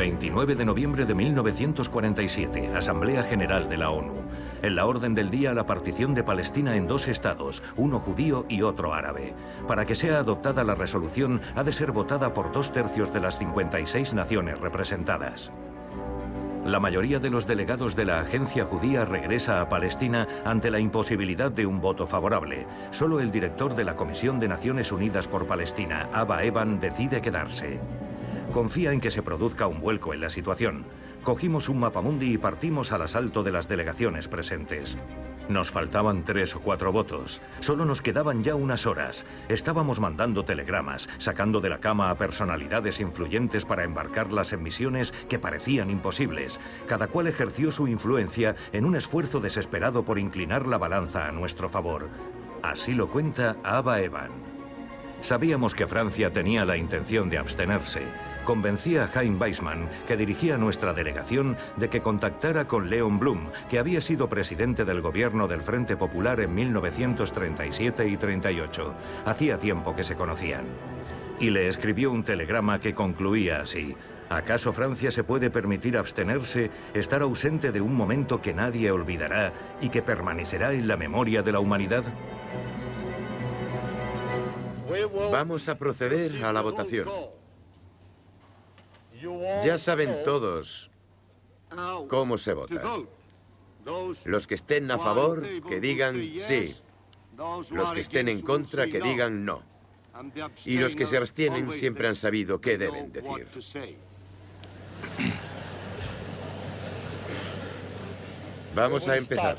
29 de noviembre de 1947, Asamblea General de la ONU. En la orden del día, la partición de Palestina en 2 estados, uno judío y otro árabe. Para que sea adoptada la resolución, ha de ser votada por 2/3 de las 56 naciones representadas. La mayoría de los delegados de la agencia judía regresa a Palestina ante la imposibilidad de un voto favorable. Solo el director de la Comisión de Naciones Unidas por Palestina, Abba Eban, decide quedarse. Confía en que se produzca un vuelco en la situación. Cogimos un mapamundi y partimos al asalto de las delegaciones presentes. Nos faltaban 3 o 4 votos. Solo nos quedaban ya unas horas. Estábamos mandando telegramas, sacando de la cama a personalidades influyentes para embarcarlas en misiones que parecían imposibles. Cada cual ejerció su influencia en un esfuerzo desesperado por inclinar la balanza a nuestro favor. Así lo cuenta Abba Eban. Sabíamos que Francia tenía la intención de abstenerse. Convencí a Chaim Weizmann, que dirigía nuestra delegación, de que contactara con Leon Blum, que había sido presidente del gobierno del Frente Popular en 1937 y 38. Hacía tiempo que se conocían. Y le escribió un telegrama que concluía así: ¿acaso Francia se puede permitir abstenerse, estar ausente de un momento que nadie olvidará y que permanecerá en la memoria de la humanidad? Vamos a proceder a la votación. Ya saben todos cómo se vota. Los que estén a favor, que digan sí. Los que estén en contra, que digan no. Y los que se abstienen siempre han sabido qué deben decir. Vamos a empezar.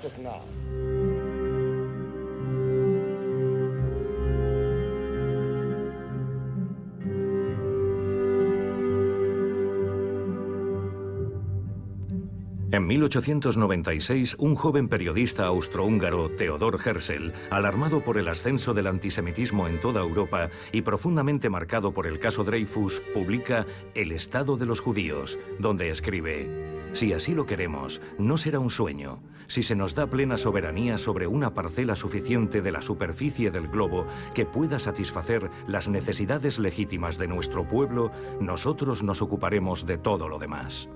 En 1896, un joven periodista austrohúngaro, Theodor Herzl, alarmado por el ascenso del antisemitismo en toda Europa y profundamente marcado por el caso Dreyfus, publica El Estado de los Judíos, donde escribe: si así lo queremos, no será un sueño. Si se nos da plena soberanía sobre una parcela suficiente de la superficie del globo que pueda satisfacer las necesidades legítimas de nuestro pueblo, nosotros nos ocuparemos de todo lo demás.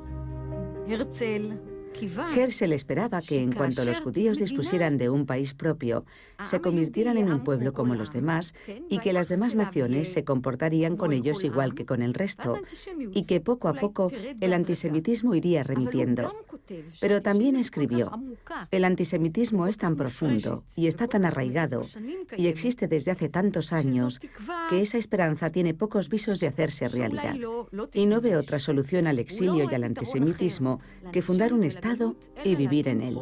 Herzl esperaba que en cuanto los judíos dispusieran de un país propio, se convirtieran en un pueblo como los demás y que las demás naciones se comportarían con ellos igual que con el resto, y que poco a poco el antisemitismo iría remitiendo. Pero también escribió: el antisemitismo es tan profundo y está tan arraigado y existe desde hace tantos años que esa esperanza tiene pocos visos de hacerse realidad. Y no ve otra solución al exilio y al antisemitismo que fundar un Estado y vivir en él.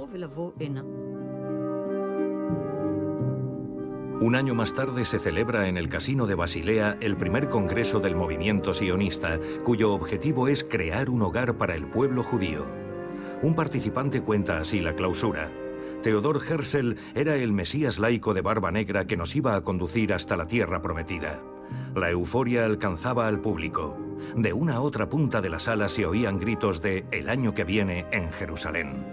Un año más tarde se celebra en el Casino de Basilea el primer congreso del movimiento sionista, cuyo objetivo es crear un hogar para el pueblo judío. Un participante cuenta así la clausura: Theodor Herzl era el Mesías laico de barba negra que nos iba a conducir hasta la tierra prometida. La euforia alcanzaba al público. De una a otra punta de la sala se oían gritos de «el año que viene en Jerusalén».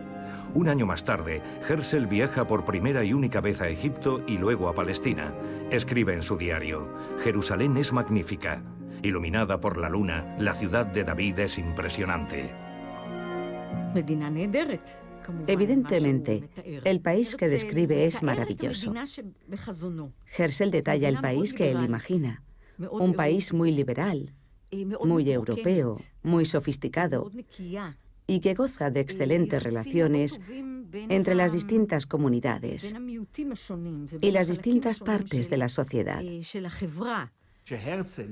Un año más tarde, Herzl viaja por primera y única vez a Egipto y luego a Palestina. Escribe en su diario: «Jerusalén es magnífica. Iluminada por la luna, la ciudad de David es impresionante». Evidentemente, el país que describe es maravilloso. Herzl detalla el país que él imagina: un país muy liberal, muy europeo, muy sofisticado, y que goza de excelentes relaciones entre las distintas comunidades y las distintas partes de la sociedad.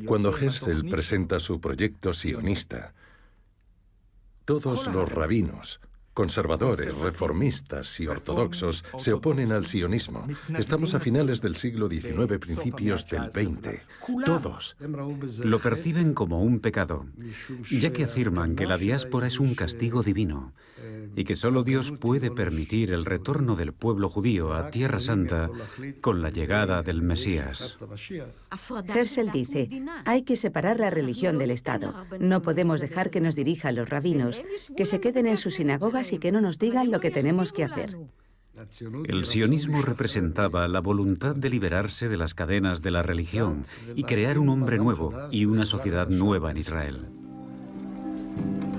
Cuando Herzl presenta su proyecto sionista, todos los rabinos, conservadores, reformistas y ortodoxos se oponen al sionismo. Estamos a finales del siglo XIX, principios del XX. Todos lo perciben como un pecado, ya que afirman que la diáspora es un castigo divino y que solo Dios puede permitir el retorno del pueblo judío a Tierra Santa con la llegada del Mesías. Herzl dice: hay que separar la religión del Estado. No podemos dejar que nos dirijan los rabinos, que se queden en sus sinagogas y que no nos digan lo que tenemos que hacer. El sionismo representaba la voluntad de liberarse de las cadenas de la religión y crear un hombre nuevo y una sociedad nueva en Israel.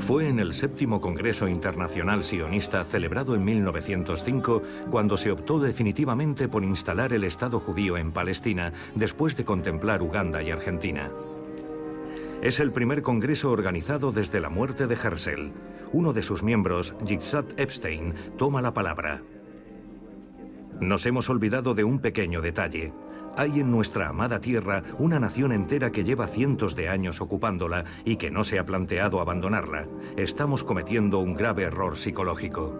Fue en el séptimo Congreso Internacional Sionista celebrado en 1905 cuando se optó definitivamente por instalar el Estado judío en Palestina después de contemplar Uganda y Argentina. Es el primer congreso organizado desde la muerte de Herzl. Uno de sus miembros, Yitzhak Epstein, toma la palabra. Nos hemos olvidado de un pequeño detalle. Hay en nuestra amada tierra una nación entera que lleva cientos de años ocupándola y que no se ha planteado abandonarla. Estamos cometiendo un grave error psicológico.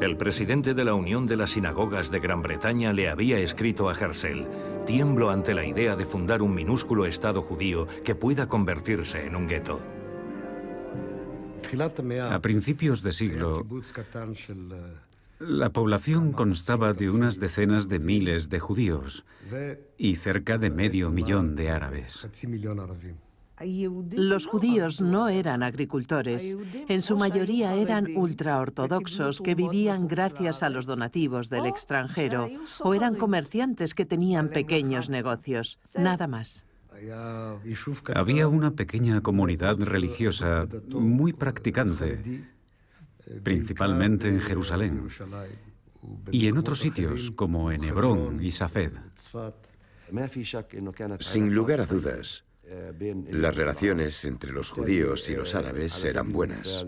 El presidente de la Unión de las Sinagogas de Gran Bretaña le había escrito a Herzl: tiemblo ante la idea de fundar un minúsculo Estado judío que pueda convertirse en un gueto. A principios de siglo, la población constaba de unas decenas de miles de judíos y cerca de 500.000 de árabes. Los judíos no eran agricultores. En su mayoría eran ultraortodoxos que vivían gracias a los donativos del extranjero, o eran comerciantes que tenían pequeños negocios. Nada más. Había una pequeña comunidad religiosa muy practicante, principalmente en Jerusalén, y en otros sitios como en Hebrón y Safed. Sin lugar a dudas, las relaciones entre los judíos y los árabes eran buenas.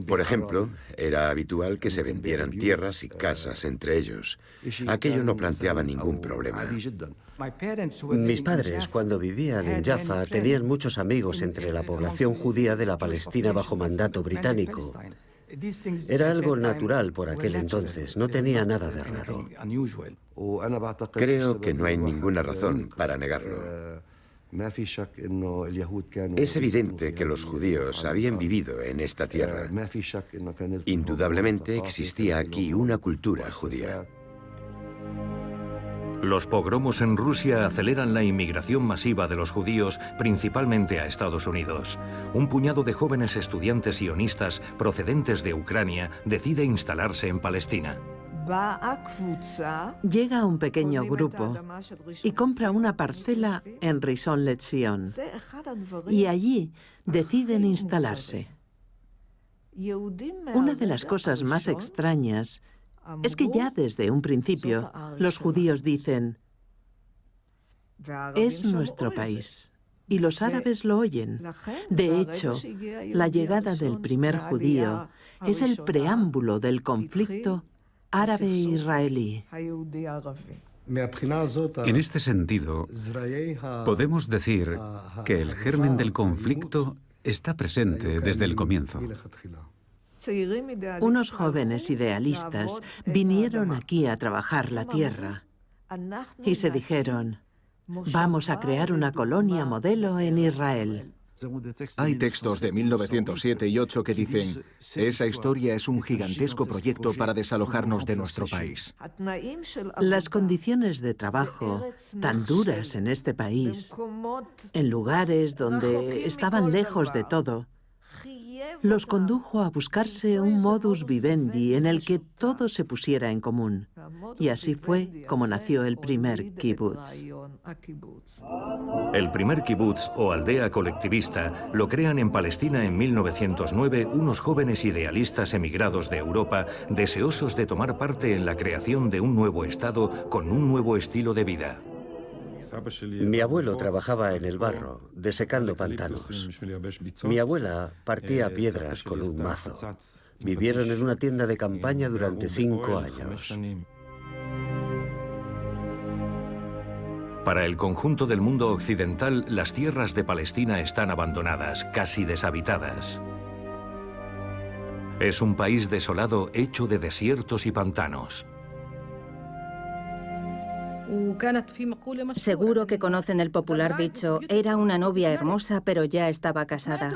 Por ejemplo, era habitual que se vendieran tierras y casas entre ellos. Aquello no planteaba ningún problema. Mis padres, cuando vivían en Jaffa, tenían muchos amigos entre la población judía de la Palestina bajo mandato británico. Era algo natural por aquel entonces, no tenía nada de raro. Creo que no hay ninguna razón para negarlo. Es evidente que los judíos habían vivido en esta tierra. Indudablemente existía aquí una cultura judía. Los pogromos en Rusia aceleran la inmigración masiva de los judíos, principalmente a Estados Unidos. Un puñado de jóvenes estudiantes sionistas procedentes de Ucrania decide instalarse en Palestina. Llega un pequeño grupo y compra una parcela en Rishon LeZion. Y allí deciden instalarse. Una de las cosas más extrañas es que ya desde un principio los judíos dicen: es nuestro país. Y los árabes lo oyen. De hecho, la llegada del primer judío es el preámbulo del conflicto árabe-israelí. En este sentido, podemos decir que el germen del conflicto está presente desde el comienzo. Unos jóvenes idealistas vinieron aquí a trabajar la tierra y se dijeron: vamos a crear una colonia modelo en Israel. Hay textos de 1907 y 8 que dicen: esa historia es un gigantesco proyecto para desalojarnos de nuestro país. Las condiciones de trabajo tan duras en este país, en lugares donde estaban lejos de todo, los condujo a buscarse un modus vivendi en el que todo se pusiera en común. Y así fue como nació el primer kibutz. El primer kibutz o aldea colectivista lo crean en Palestina en 1909 unos jóvenes idealistas emigrados de Europa deseosos de tomar parte en la creación de un nuevo Estado con un nuevo estilo de vida. Mi abuelo trabajaba en el barro, desecando pantanos. Mi abuela partía piedras con un mazo. Vivieron en una tienda de campaña durante 5 años. Para el conjunto del mundo occidental, las tierras de Palestina están abandonadas, casi deshabitadas. Es un país desolado hecho de desiertos y pantanos. Seguro que conocen el popular dicho: era una novia hermosa, pero ya estaba casada.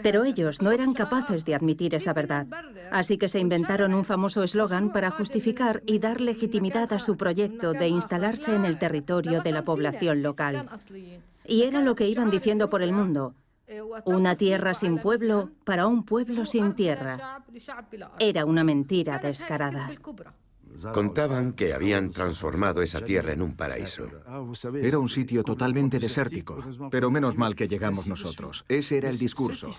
Pero ellos no eran capaces de admitir esa verdad. Así que se inventaron un famoso eslogan para justificar y dar legitimidad a su proyecto de instalarse en el territorio de la población local. Y era lo que iban diciendo por el mundo: una tierra sin pueblo para un pueblo sin tierra. Era una mentira descarada. Contaban que habían transformado esa tierra en un paraíso. Era un sitio totalmente desértico, pero menos mal que llegamos nosotros. Ese era el discurso.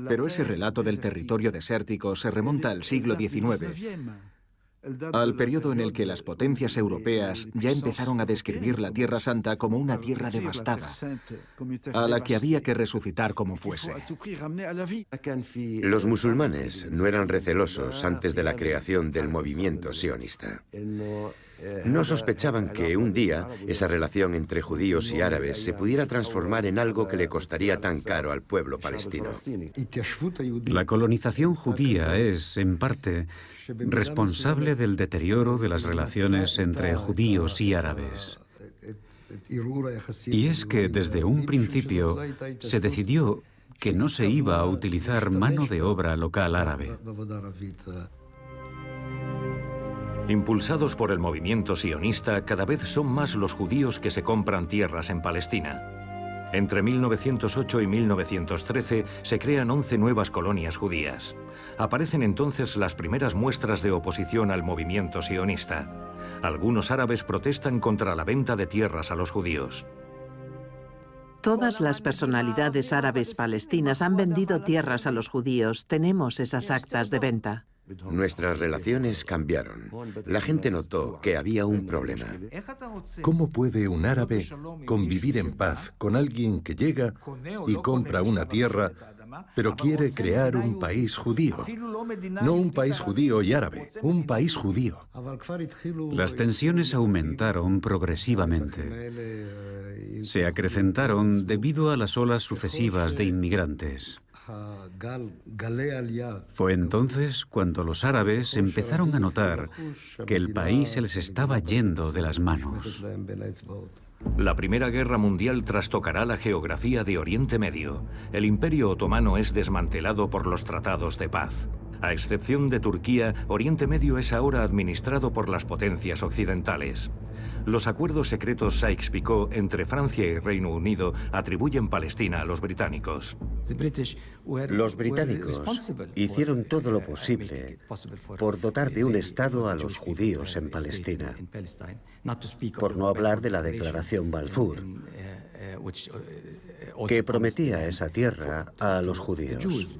Pero ese relato del territorio desértico se remonta al siglo XIX, al periodo en el que las potencias europeas ya empezaron a describir la Tierra Santa como una tierra devastada, a la que había que resucitar como fuese. Los musulmanes no eran recelosos antes de la creación del movimiento sionista. No sospechaban que un día esa relación entre judíos y árabes se pudiera transformar en algo que le costaría tan caro al pueblo palestino. La colonización judía es, en parte, responsable del deterioro de las relaciones entre judíos y árabes. Y es que desde un principio se decidió que no se iba a utilizar mano de obra local árabe. Impulsados por el movimiento sionista, cada vez son más los judíos que se compran tierras en Palestina. Entre 1908 y 1913 se crean 11 nuevas colonias judías. Aparecen entonces las primeras muestras de oposición al movimiento sionista. Algunos árabes protestan contra la venta de tierras a los judíos. Todas las personalidades árabes palestinas han vendido tierras a los judíos. Tenemos esas actas de venta. Nuestras relaciones cambiaron. La gente notó que había un problema. ¿Cómo puede un árabe convivir en paz con alguien que llega y compra una tierra, pero quiere crear un país judío? No un país judío y árabe, un país judío. Las tensiones aumentaron progresivamente. Se acrecentaron debido a las olas sucesivas de inmigrantes. Fue entonces cuando los árabes empezaron a notar que el país se les estaba yendo de las manos. La Primera Guerra Mundial trastocará la geografía de Oriente Medio. El Imperio Otomano es desmantelado por los tratados de paz. A excepción de Turquía, Oriente Medio es ahora administrado por las potencias occidentales. Los acuerdos secretos Sykes-Picot entre Francia y Reino Unido atribuyen Palestina a los británicos. Los británicos hicieron todo lo posible por dotar de un Estado a los judíos en Palestina, por no hablar de la Declaración Balfour, que prometía esa tierra a los judíos.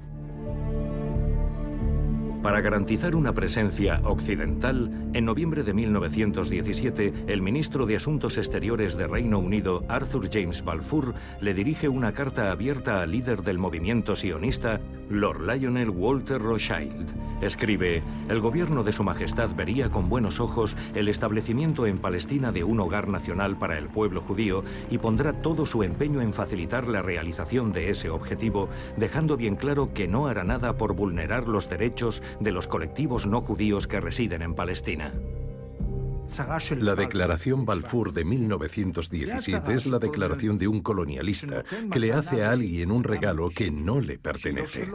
Para garantizar una presencia occidental, en noviembre de 1917, el ministro de Asuntos Exteriores de Reino Unido, Arthur James Balfour, le dirige una carta abierta al líder del movimiento sionista, Lord Lionel Walter Rothschild. Escribe: el gobierno de Su Majestad vería con buenos ojos el establecimiento en Palestina de un hogar nacional para el pueblo judío y pondrá todo su empeño en facilitar la realización de ese objetivo, dejando bien claro que no hará nada por vulnerar los derechos de los colectivos no judíos que residen en Palestina. La Declaración Balfour de 1917 es la declaración de un colonialista que le hace a alguien un regalo que no le pertenece.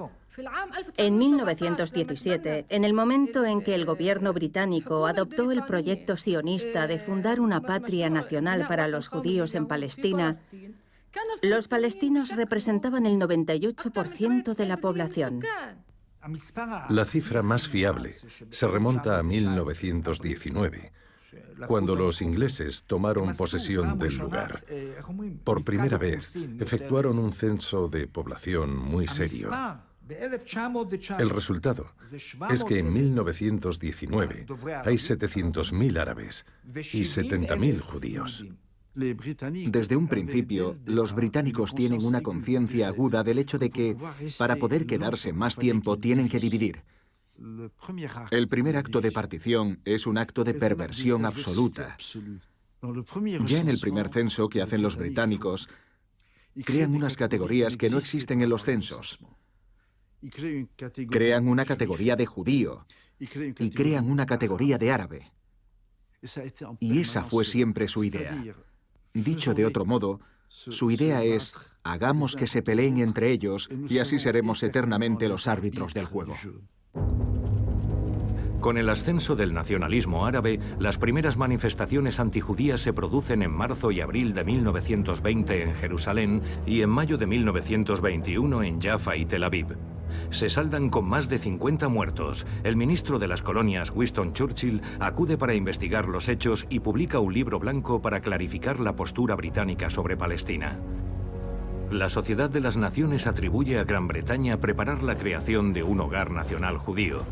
En 1917, en el momento en que el gobierno británico adoptó el proyecto sionista de fundar una patria nacional para los judíos en Palestina, los palestinos representaban el 98% de la población. La cifra más fiable se remonta a 1919, cuando los ingleses tomaron posesión del lugar. Por primera vez, efectuaron un censo de población muy serio. El resultado es que en 1919 hay 700.000 árabes y 70.000 judíos. Desde un principio, los británicos tienen una conciencia aguda del hecho de que, para poder quedarse más tiempo, tienen que dividir. El primer acto de partición es un acto de perversión absoluta. Ya en el primer censo que hacen los británicos, crean unas categorías que no existen en los censos. Crean una categoría de judío y crean una categoría de árabe. Y esa fue siempre su idea. Dicho de otro modo, su idea es: hagamos que se peleen entre ellos y así seremos eternamente los árbitros del juego. Con el ascenso del nacionalismo árabe, las primeras manifestaciones antijudías se producen en marzo y abril de 1920 en Jerusalén y en mayo de 1921 en Jaffa y Tel Aviv. Se saldan con más de 50 muertos. El ministro de las colonias, Winston Churchill, acude para investigar los hechos y publica un libro blanco para clarificar la postura británica sobre Palestina. La Sociedad de las Naciones atribuye a Gran Bretaña preparar la creación de un hogar nacional judío.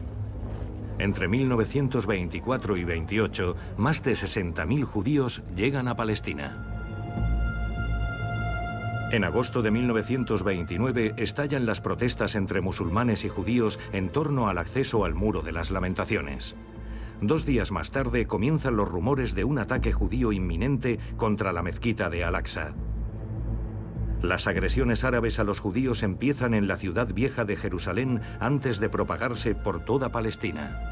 Entre 1924 y 28, más de 60.000 judíos llegan a Palestina. En agosto de 1929 estallan las protestas entre musulmanes y judíos en torno al acceso al Muro de las Lamentaciones. 2 días más tarde comienzan los rumores de un ataque judío inminente contra la mezquita de Al-Aqsa. Las agresiones árabes a los judíos empiezan en la ciudad vieja de Jerusalén antes de propagarse por toda Palestina.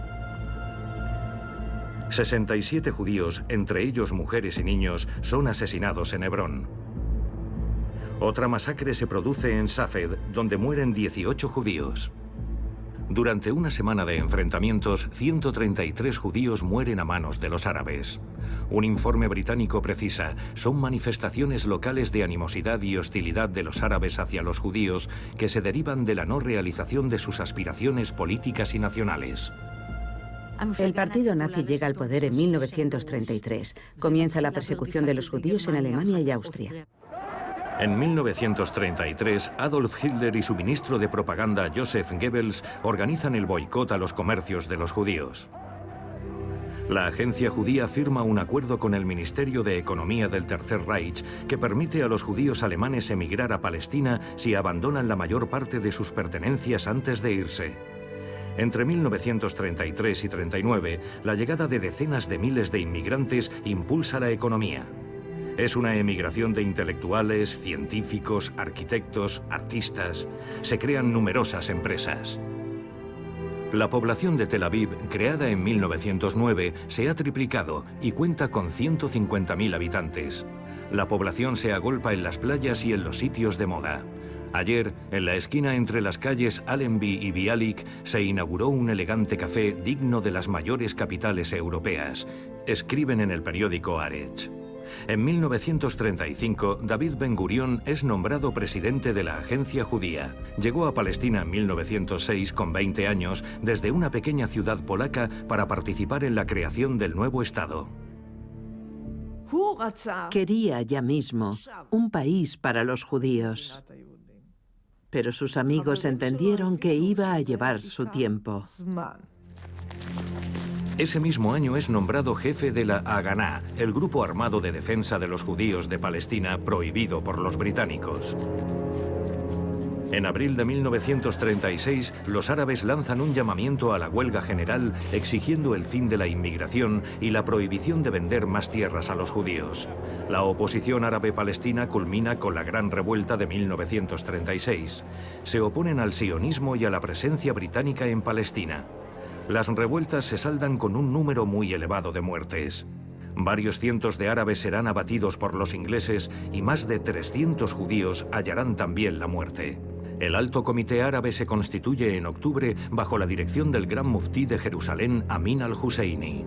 67 judíos, entre ellos mujeres y niños, son asesinados en Hebrón. Otra masacre se produce en Safed, donde mueren 18 judíos. Durante una semana de enfrentamientos, 133 judíos mueren a manos de los árabes. Un informe británico precisa, son manifestaciones locales de animosidad y hostilidad de los árabes hacia los judíos que se derivan de la no realización de sus aspiraciones políticas y nacionales. El partido nazi llega al poder en 1933. Comienza la persecución de los judíos en Alemania y Austria. En 1933, Adolf Hitler y su ministro de propaganda, Joseph Goebbels, organizan el boicot a los comercios de los judíos. La agencia judía firma un acuerdo con el Ministerio de Economía del Tercer Reich que permite a los judíos alemanes emigrar a Palestina si abandonan la mayor parte de sus pertenencias antes de irse. Entre 1933 y 39, la llegada de decenas de miles de inmigrantes impulsa la economía. Es una emigración de intelectuales, científicos, arquitectos, artistas. Se crean numerosas empresas. La población de Tel Aviv, creada en 1909, se ha triplicado y cuenta con 150.000 habitantes. La población se agolpa en las playas y en los sitios de moda. Ayer, en la esquina entre las calles Allenby y Bialik, se inauguró un elegante café digno de las mayores capitales europeas. Escriben en el periódico Haaretz. En 1935, David Ben-Gurión es nombrado presidente de la Agencia Judía. Llegó a Palestina en 1906 con 20 años desde una pequeña ciudad polaca para participar en la creación del nuevo Estado. Quería ya mismo un país para los judíos, pero sus amigos entendieron que iba a llevar su tiempo. Ese mismo año es nombrado jefe de la Haganá, el grupo armado de defensa de los judíos de Palestina prohibido por los británicos. En abril de 1936, los árabes lanzan un llamamiento a la huelga general exigiendo el fin de la inmigración y la prohibición de vender más tierras a los judíos. La oposición árabe-palestina culmina con la Gran Revuelta de 1936. Se oponen al sionismo y a la presencia británica en Palestina. Las revueltas se saldan con un número muy elevado de muertes. Varios cientos de árabes serán abatidos por los ingleses y más de 300 judíos hallarán también la muerte. El Alto Comité Árabe se constituye en octubre bajo la dirección del Gran Muftí de Jerusalén, Amin al-Husseini.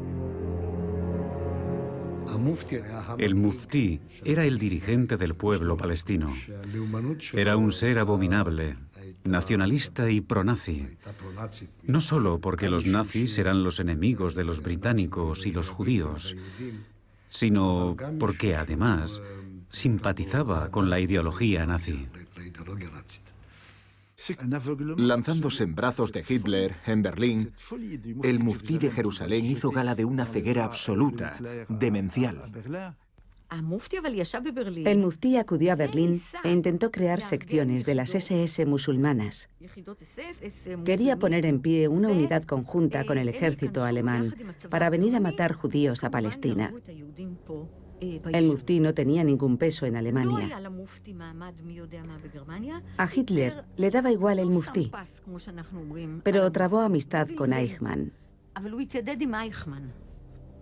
El muftí era el dirigente del pueblo palestino. Era un ser abominable, nacionalista y pronazi. No solo porque los nazis eran los enemigos de los británicos y los judíos, sino porque además simpatizaba con la ideología nazi. Lanzándose en brazos de Hitler en Berlín, el muftí de Jerusalén hizo gala de una ceguera absoluta, demencial. El muftí acudió a Berlín e intentó crear secciones de las SS musulmanas. Quería poner en pie una unidad conjunta con el ejército alemán para venir a matar judíos a Palestina. El muftí no tenía ningún peso en Alemania. A Hitler le daba igual el muftí, pero trabó amistad con Eichmann.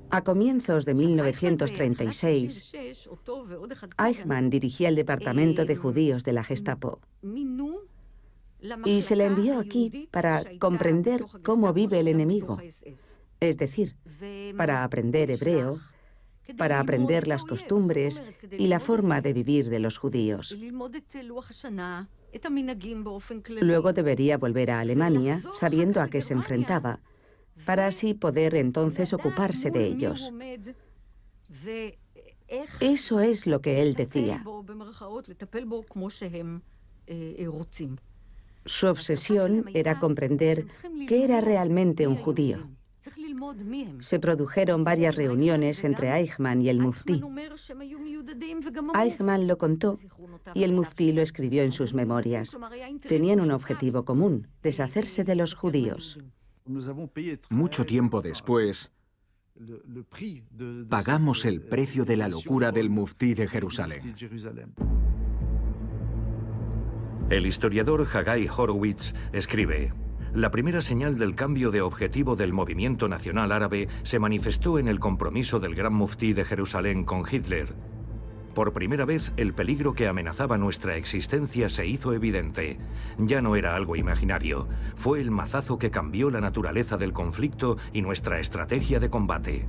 A comienzos de 1936, Eichmann dirigía el departamento de judíos de la Gestapo. y se la envió aquí para comprender cómo vive el enemigo, es decir, para aprender hebreo, para aprender las costumbres y la forma de vivir de los judíos. Luego debería volver a Alemania, sabiendo a qué se enfrentaba, para así poder entonces ocuparse de ellos. Eso es lo que él decía. Su obsesión era comprender qué era realmente un judío. Se produjeron varias reuniones entre Eichmann y el muftí. Eichmann lo contó y el muftí lo escribió en sus memorias. Tenían un objetivo común: deshacerse de los judíos. Mucho tiempo después, pagamos el precio de la locura del muftí de Jerusalén. El historiador Haggai Horowitz escribe: la primera señal del cambio de objetivo del movimiento nacional árabe se manifestó en el compromiso del gran muftí de Jerusalén con Hitler. Por primera vez, el peligro que amenazaba nuestra existencia se hizo evidente. Ya no era algo imaginario, fue el mazazo que cambió la naturaleza del conflicto y nuestra estrategia de combate.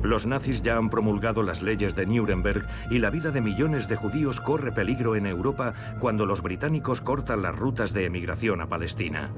Los nazis ya han promulgado las leyes de Nuremberg y la vida de millones de judíos corre peligro en Europa cuando los británicos cortan las rutas de emigración a Palestina.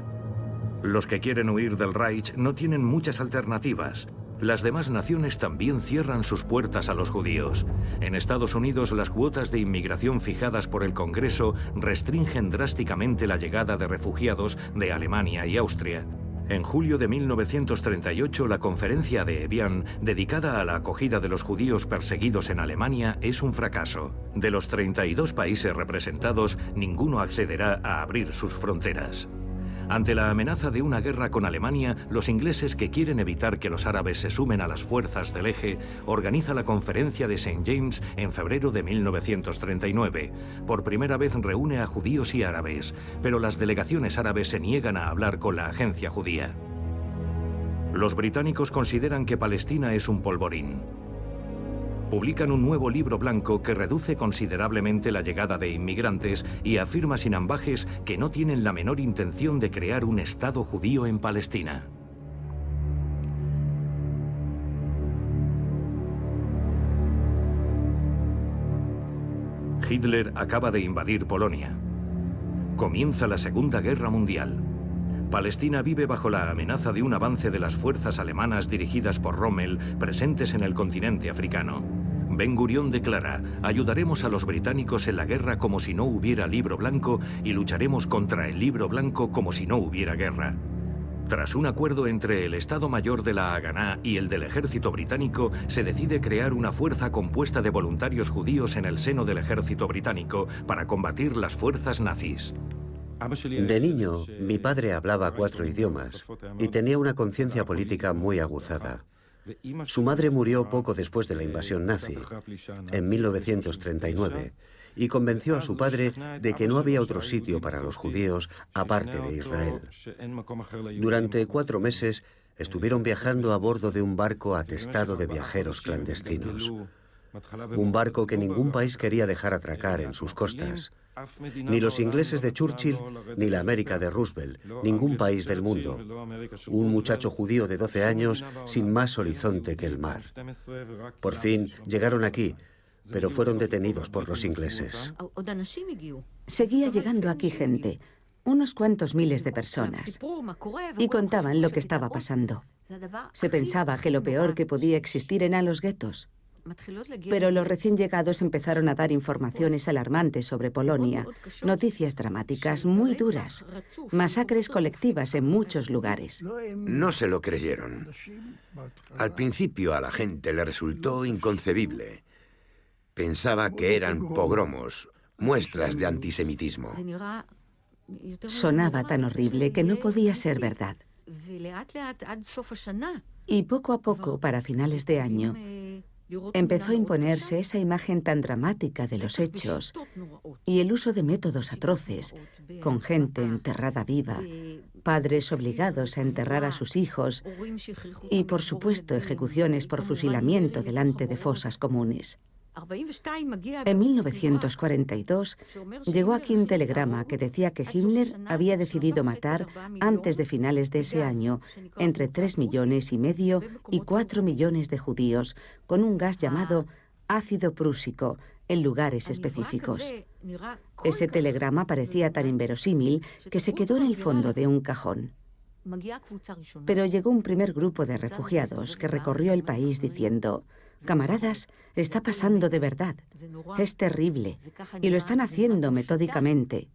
Los que quieren huir del Reich no tienen muchas alternativas. Las demás naciones también cierran sus puertas a los judíos. En Estados Unidos, las cuotas de inmigración fijadas por el Congreso restringen drásticamente la llegada de refugiados de Alemania y Austria. En julio de 1938, la conferencia de Evian, dedicada a la acogida de los judíos perseguidos en Alemania, es un fracaso. De los 32 países representados, ninguno accederá a abrir sus fronteras. Ante la amenaza de una guerra con Alemania, los ingleses, que quieren evitar que los árabes se sumen a las fuerzas del eje, organiza la conferencia de St. James en febrero de 1939. Por primera vez reúne a judíos y árabes, pero las delegaciones árabes se niegan a hablar con la agencia judía. Los británicos consideran que Palestina es un polvorín. Publican un nuevo libro blanco que reduce considerablemente la llegada de inmigrantes y afirma sin ambajes que no tienen la menor intención de crear un Estado judío en Palestina. Hitler acaba de invadir Polonia. Comienza la Segunda Guerra Mundial. Palestina vive bajo la amenaza de un avance de las fuerzas alemanas dirigidas por Rommel, presentes en el continente africano. Ben-Gurión declara: ayudaremos a los británicos en la guerra como si no hubiera libro blanco y lucharemos contra el libro blanco como si no hubiera guerra. Tras un acuerdo entre el Estado Mayor de la Haganá y el del ejército británico, se decide crear una fuerza compuesta de voluntarios judíos en el seno del ejército británico para combatir las fuerzas nazis. De niño, mi padre hablaba 4 idiomas y tenía una conciencia política muy aguzada. Su madre murió poco después de la invasión nazi, en 1939, y convenció a su padre de que no había otro sitio para los judíos aparte de Israel. Durante 4 meses estuvieron viajando a bordo de un barco atestado de viajeros clandestinos. Un barco que ningún país quería dejar atracar en sus costas. Ni los ingleses de Churchill, ni la América de Roosevelt, ningún país del mundo. Un muchacho judío de 12 años sin más horizonte que el mar. Por fin llegaron aquí, pero fueron detenidos por los ingleses. Seguía llegando aquí gente, unos cuantos miles de personas, y contaban lo que estaba pasando. Se pensaba que lo peor que podía existir eran los guetos. Pero los recién llegados empezaron a dar informaciones alarmantes sobre Polonia, noticias dramáticas, muy duras, masacres colectivas en muchos lugares. No se lo creyeron. Al principio a la gente le resultó inconcebible. Pensaba que eran pogromos, muestras de antisemitismo. Sonaba tan horrible que no podía ser verdad. Y poco a poco, para finales de año, empezó a imponerse esa imagen tan dramática de los hechos y el uso de métodos atroces, con gente enterrada viva, padres obligados a enterrar a sus hijos y, por supuesto, ejecuciones por fusilamiento delante de fosas comunes. En 1942 llegó aquí un telegrama que decía que Himmler había decidido matar, antes de finales de ese año, entre 3,5 millones y 4 millones de judíos, con un gas llamado ácido prúsico, en lugares específicos. Ese telegrama parecía tan inverosímil que se quedó en el fondo de un cajón. Pero llegó un primer grupo de refugiados que recorrió el país diciendo: camaradas, está pasando de verdad. Es terrible. Y lo están haciendo metódicamente.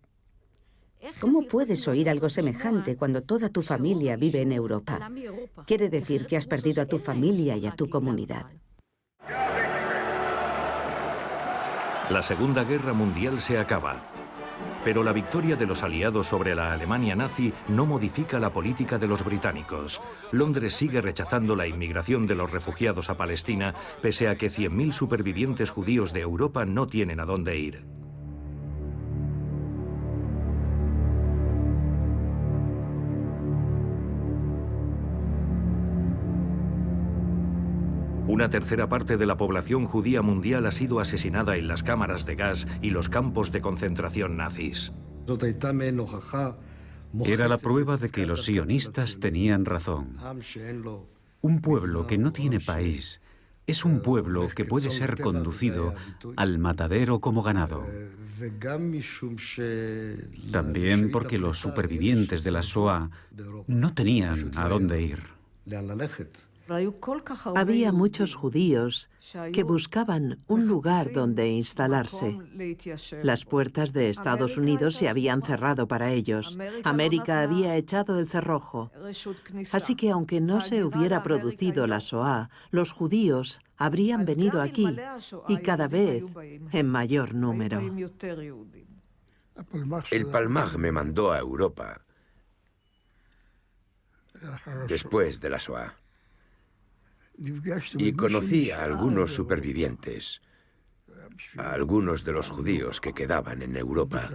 ¿Cómo puedes oír algo semejante cuando toda tu familia vive en Europa? Quiere decir que has perdido a tu familia y a tu comunidad. La Segunda Guerra Mundial se acaba. Pero la victoria de los aliados sobre la Alemania nazi no modifica la política de los británicos. Londres sigue rechazando la inmigración de los refugiados a Palestina, pese a que 100.000 supervivientes judíos de Europa no tienen a dónde ir. Una tercera parte de la población judía mundial ha sido asesinada en las cámaras de gas y los campos de concentración nazis. Era la prueba de que los sionistas tenían razón. Un pueblo que no tiene país es un pueblo que puede ser conducido al matadero como ganado. También porque los supervivientes de la Shoah no tenían a dónde ir. Había muchos judíos que buscaban un lugar donde instalarse. Las puertas de Estados Unidos se habían cerrado para ellos. América había echado el cerrojo. Así que aunque no se hubiera producido la Shoah, los judíos habrían venido aquí, y cada vez en mayor número. El Palmaj me mandó a Europa después de la Shoah. Y conocí a algunos supervivientes, a algunos de los judíos que quedaban en Europa.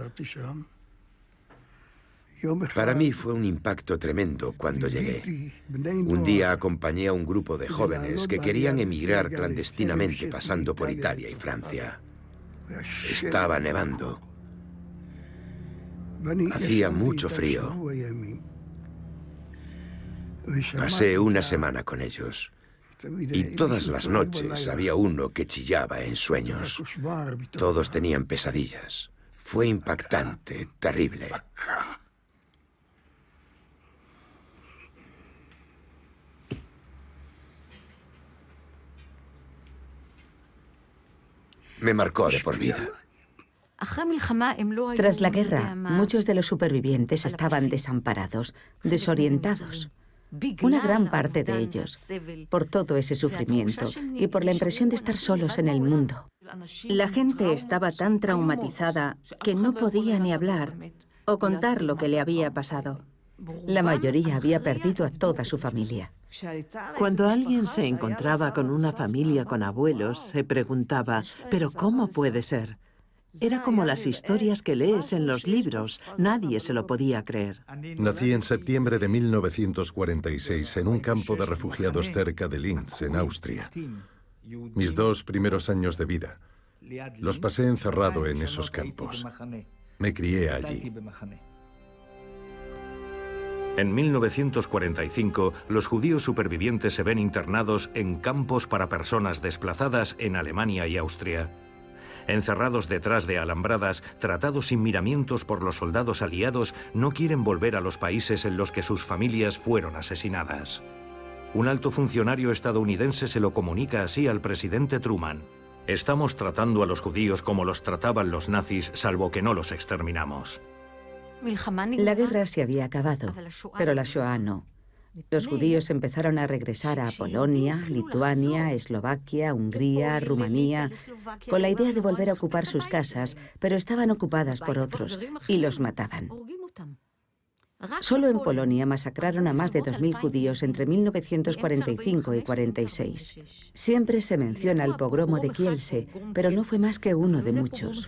Para mí fue un impacto tremendo cuando llegué. Un día acompañé a un grupo de jóvenes que querían emigrar clandestinamente pasando por Italia y Francia. Estaba nevando. Hacía mucho frío. Pasé una semana con ellos. Y todas las noches había uno que chillaba en sueños. Todos tenían pesadillas. Fue impactante, terrible. Me marcó de por vida. Tras la guerra, muchos de los supervivientes estaban desamparados, desorientados. Una gran parte de ellos, por todo ese sufrimiento y por la impresión de estar solos en el mundo. La gente estaba tan traumatizada que no podía ni hablar o contar lo que le había pasado. La mayoría había perdido a toda su familia. Cuando alguien se encontraba con una familia con abuelos, se preguntaba, ¿pero cómo puede ser? Era como las historias que lees en los libros. Nadie se lo podía creer. Nací en septiembre de 1946 en un campo de refugiados cerca de Linz, en Austria. Mis 2 primeros años de vida los pasé encerrado en esos campos. Me crié allí. En 1945, los judíos supervivientes se ven internados en campos para personas desplazadas en Alemania y Austria. Encerrados detrás de alambradas, tratados sin miramientos por los soldados aliados, no quieren volver a los países en los que sus familias fueron asesinadas. Un alto funcionario estadounidense se lo comunica así al presidente Truman: estamos tratando a los judíos como los trataban los nazis, salvo que no los exterminamos. La guerra se había acabado, pero la Shoah no. Los judíos empezaron a regresar a Polonia, Lituania, Eslovaquia, Hungría, Rumanía, con la idea de volver a ocupar sus casas, pero estaban ocupadas por otros y los mataban. Solo en Polonia masacraron a más de 2.000 judíos entre 1945 y 46. Siempre se menciona el pogromo de Kielce, pero no fue más que uno de muchos.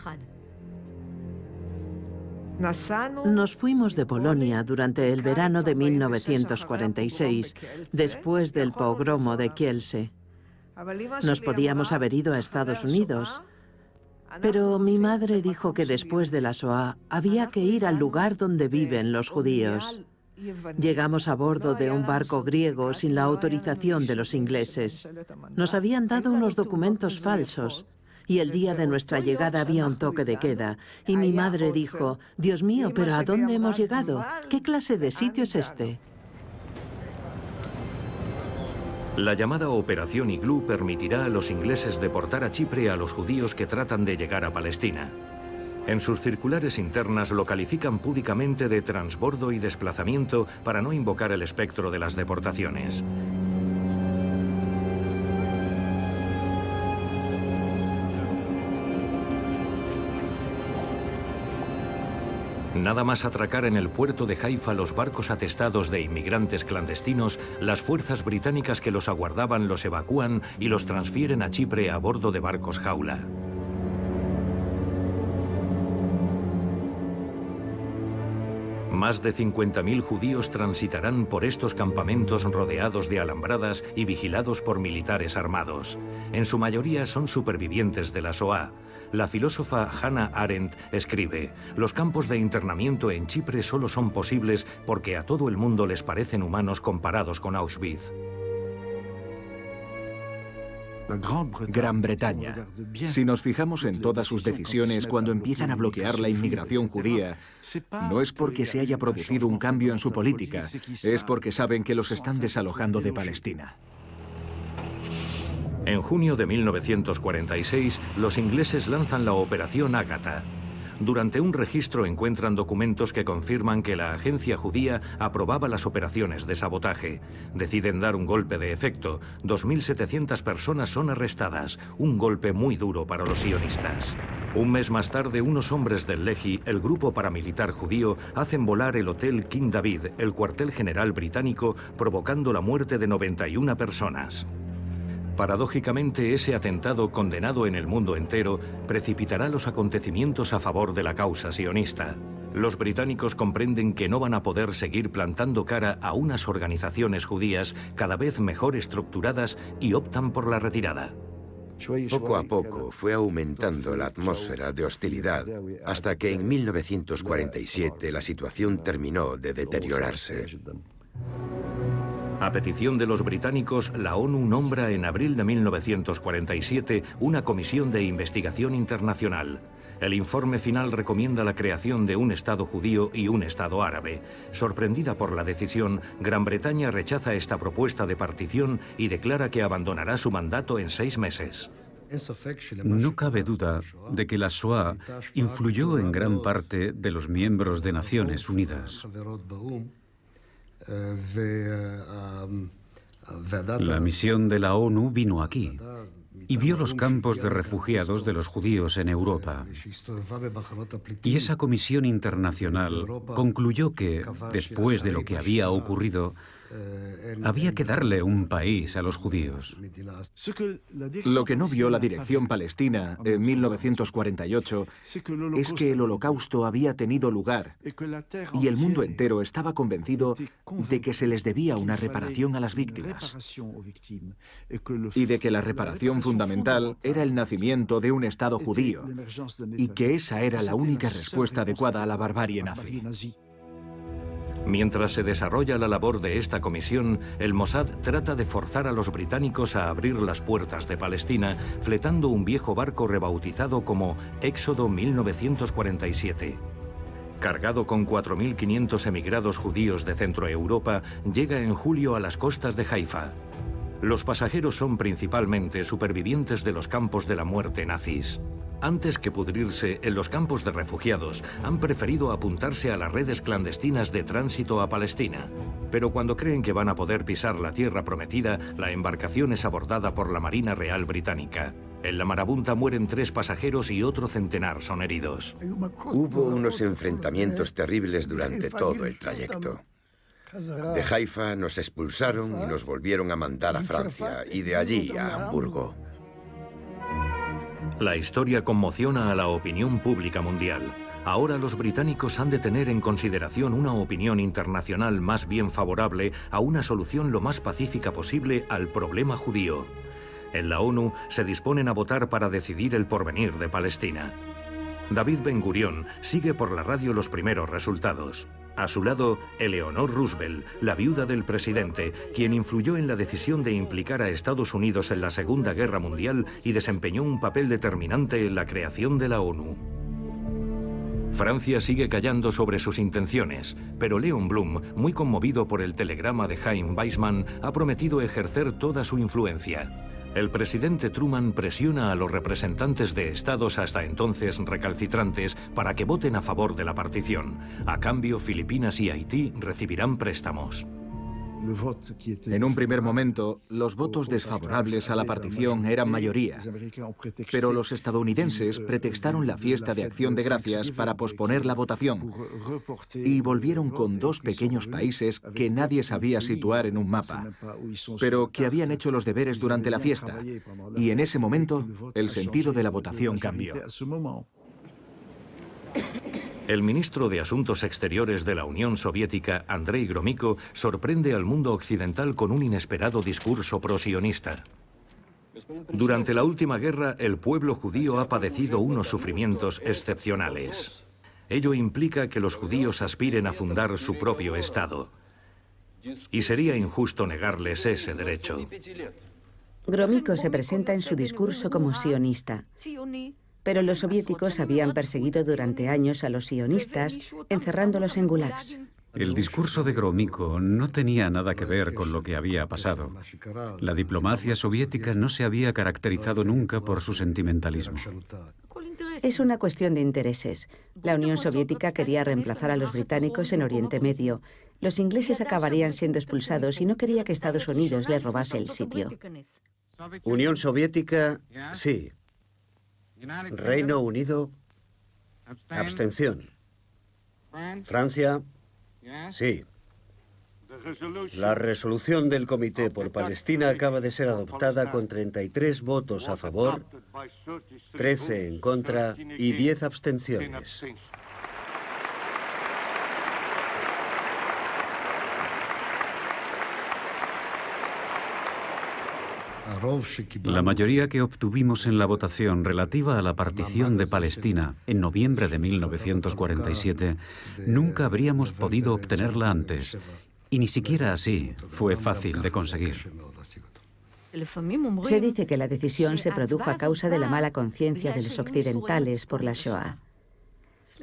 Nos fuimos de Polonia durante el verano de 1946, después del pogromo de Kielce. Nos podíamos haber ido a Estados Unidos, pero mi madre dijo que después de la Shoah había que ir al lugar donde viven los judíos. Llegamos a bordo de un barco griego sin la autorización de los ingleses. Nos habían dado unos documentos falsos y el día de nuestra llegada había un toque de queda. Y mi madre dijo, Dios mío, ¿pero a dónde hemos llegado? ¿Qué clase de sitio es este? La llamada Operación Iglú permitirá a los ingleses deportar a Chipre a los judíos que tratan de llegar a Palestina. En sus circulares internas lo califican púdicamente de transbordo y desplazamiento para no invocar el espectro de las deportaciones. Nada más atracar en el puerto de Haifa los barcos atestados de inmigrantes clandestinos, las fuerzas británicas que los aguardaban los evacúan y los transfieren a Chipre a bordo de barcos jaula. Más de 50.000 judíos transitarán por estos campamentos rodeados de alambradas y vigilados por militares armados. En su mayoría son supervivientes de la Shoah. La filósofa Hannah Arendt escribe: los campos de internamiento en Chipre solo son posibles porque a todo el mundo les parecen humanos comparados con Auschwitz. Gran Bretaña. Si nos fijamos en todas sus decisiones cuando empiezan a bloquear la inmigración judía, no es porque se haya producido un cambio en su política, es porque saben que los están desalojando de Palestina. En junio de 1946, los ingleses lanzan la Operación Ágata. Durante un registro encuentran documentos que confirman que la agencia judía aprobaba las operaciones de sabotaje. Deciden dar un golpe de efecto. 2.700 personas son arrestadas, un golpe muy duro para los sionistas. Un mes más tarde, unos hombres del Lehi, el grupo paramilitar judío, hacen volar el Hotel King David, el cuartel general británico, provocando la muerte de 91 personas. Paradójicamente, ese atentado, condenado en el mundo entero, precipitará los acontecimientos a favor de la causa sionista. Los británicos comprenden que no van a poder seguir plantando cara a unas organizaciones judías cada vez mejor estructuradas y optan por la retirada. Poco a poco fue aumentando la atmósfera de hostilidad hasta que en 1947 la situación terminó de deteriorarse. A petición de los británicos, la ONU nombra en abril de 1947 una comisión de investigación internacional. El informe final recomienda la creación de un Estado judío y un Estado árabe. Sorprendida por la decisión, Gran Bretaña rechaza esta propuesta de partición y declara que abandonará su mandato en 6 meses. No cabe duda de que la Shoah influyó en gran parte de los miembros de Naciones Unidas. La misión de la ONU vino aquí y vio los campos de refugiados de los judíos en Europa. Y esa comisión internacional concluyó que, después de lo que había ocurrido, había que darle un país a los judíos. Lo que no vio la dirección palestina en 1948 es que el holocausto había tenido lugar y el mundo entero estaba convencido de que se les debía una reparación a las víctimas y de que la reparación fundamental era el nacimiento de un Estado judío y que esa era la única respuesta adecuada a la barbarie nazi. Mientras se desarrolla la labor de esta comisión, el Mossad trata de forzar a los británicos a abrir las puertas de Palestina, fletando un viejo barco rebautizado como Éxodo 1947. Cargado con 4.500 emigrados judíos de Centroeuropa, llega en julio a las costas de Haifa. Los pasajeros son principalmente supervivientes de los campos de la muerte nazis. Antes que pudrirse en los campos de refugiados, han preferido apuntarse a las redes clandestinas de tránsito a Palestina. Pero cuando creen que van a poder pisar la tierra prometida, la embarcación es abordada por la Marina Real Británica. En la marabunta mueren 3 pasajeros y otro centenar son heridos. Hubo unos enfrentamientos terribles durante todo el trayecto. De Haifa nos expulsaron y nos volvieron a mandar a Francia y de allí a Hamburgo. La historia conmociona a la opinión pública mundial. Ahora los británicos han de tener en consideración una opinión internacional más bien favorable a una solución lo más pacífica posible al problema judío. En la ONU se disponen a votar para decidir el porvenir de Palestina. David Ben-Gurión sigue por la radio los primeros resultados. A su lado, Eleanor Roosevelt, la viuda del presidente, quien influyó en la decisión de implicar a Estados Unidos en la Segunda Guerra Mundial y desempeñó un papel determinante en la creación de la ONU. Francia sigue callando sobre sus intenciones, pero Léon Blum, muy conmovido por el telegrama de Chaim Weizmann, ha prometido ejercer toda su influencia. El presidente Truman presiona a los representantes de estados hasta entonces recalcitrantes para que voten a favor de la partición. A cambio, Filipinas y Haití recibirán préstamos. En un primer momento, los votos desfavorables a la partición eran mayoría, pero los estadounidenses pretextaron la fiesta de Acción de Gracias para posponer la votación y volvieron con dos pequeños países que nadie sabía situar en un mapa, pero que habían hecho los deberes durante la fiesta, y en ese momento el sentido de la votación cambió. El ministro de Asuntos Exteriores de la Unión Soviética, Andrei Gromyko, sorprende al mundo occidental con un inesperado discurso pro-sionista. Durante la última guerra, el pueblo judío ha padecido unos sufrimientos excepcionales. Ello implica que los judíos aspiren a fundar su propio Estado. Y sería injusto negarles ese derecho. Gromyko se presenta en su discurso como sionista. Pero los soviéticos habían perseguido durante años a los sionistas, encerrándolos en gulags. El discurso de Gromyko no tenía nada que ver con lo que había pasado. La diplomacia soviética no se había caracterizado nunca por su sentimentalismo. Es una cuestión de intereses. La Unión Soviética quería reemplazar a los británicos en Oriente Medio. Los ingleses acabarían siendo expulsados y no quería que Estados Unidos les robase el sitio. Unión Soviética, sí. Reino Unido, abstención. Francia, sí. La resolución del Comité por Palestina acaba de ser adoptada con 33 votos a favor, 13 en contra y 10 abstenciones. La mayoría que obtuvimos en la votación relativa a la partición de Palestina en noviembre de 1947 nunca habríamos podido obtenerla antes, y ni siquiera así fue fácil de conseguir. Se dice que la decisión se produjo a causa de la mala conciencia de los occidentales por la Shoah.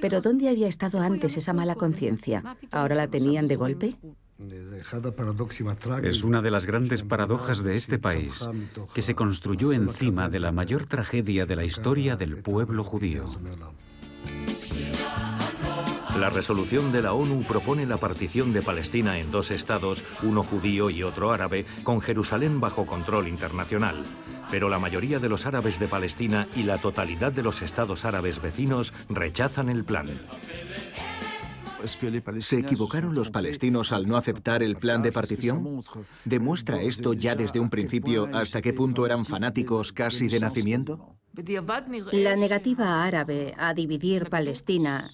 Pero ¿dónde había estado antes esa mala conciencia? ¿Ahora la tenían de golpe? Es una de las grandes paradojas de este país, que se construyó encima de la mayor tragedia de la historia del pueblo judío. La resolución de la ONU propone la partición de Palestina en dos estados, uno judío y otro árabe, con Jerusalén bajo control internacional. Pero la mayoría de los árabes de Palestina y la totalidad de los estados árabes vecinos rechazan el plan. ¿Se equivocaron los palestinos al no aceptar el plan de partición? ¿Demuestra esto ya desde un principio hasta qué punto eran fanáticos casi de nacimiento? La negativa árabe a dividir Palestina,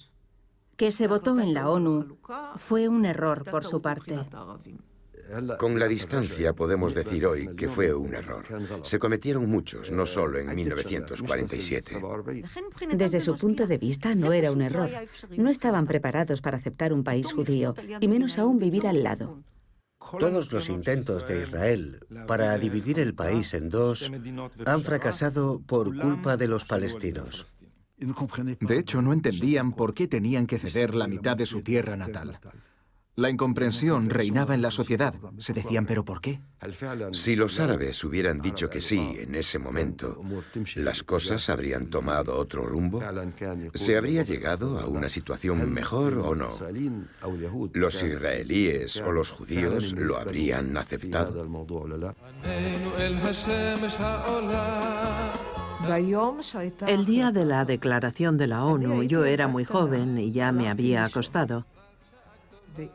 que se votó en la ONU, fue un error por su parte. Con la distancia podemos decir hoy que fue un error. Se cometieron muchos, no solo en 1947. Desde su punto de vista, no era un error. No estaban preparados para aceptar un país judío, y menos aún vivir al lado. Todos los intentos de Israel para dividir el país en dos han fracasado por culpa de los palestinos. De hecho, no entendían por qué tenían que ceder la mitad de su tierra natal. La incomprensión reinaba en la sociedad. Se decían, ¿pero por qué? Si los árabes hubieran dicho que sí en ese momento, ¿las cosas habrían tomado otro rumbo? ¿Se habría llegado a una situación mejor o no? ¿Los israelíes o los judíos lo habrían aceptado? El día de la declaración de la ONU, yo era muy joven y ya me había acostado.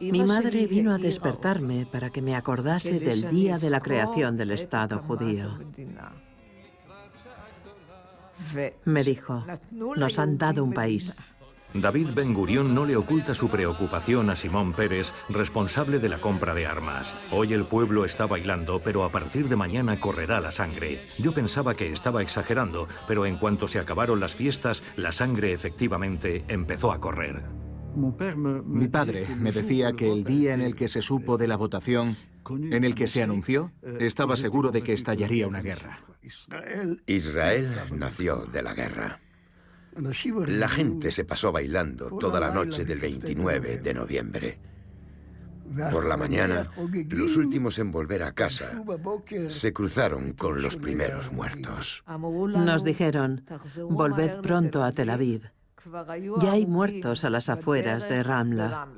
Mi madre vino a despertarme para que me acordase del día de la creación del Estado judío. Me dijo, nos han dado un país. David Ben Gurión no le oculta su preocupación a Simón Peres, responsable de la compra de armas. Hoy el pueblo está bailando, pero a partir de mañana correrá la sangre. Yo pensaba que estaba exagerando, pero en cuanto se acabaron las fiestas, la sangre efectivamente empezó a correr. Mi padre me decía que el día en el que se supo de la votación, en el que se anunció, estaba seguro de que estallaría una guerra. Israel nació de la guerra. La gente se pasó bailando toda la noche del 29 de noviembre. Por la mañana, los últimos en volver a casa se cruzaron con los primeros muertos. Nos dijeron, volved pronto a Tel Aviv. Ya hay muertos a las afueras de Ramla.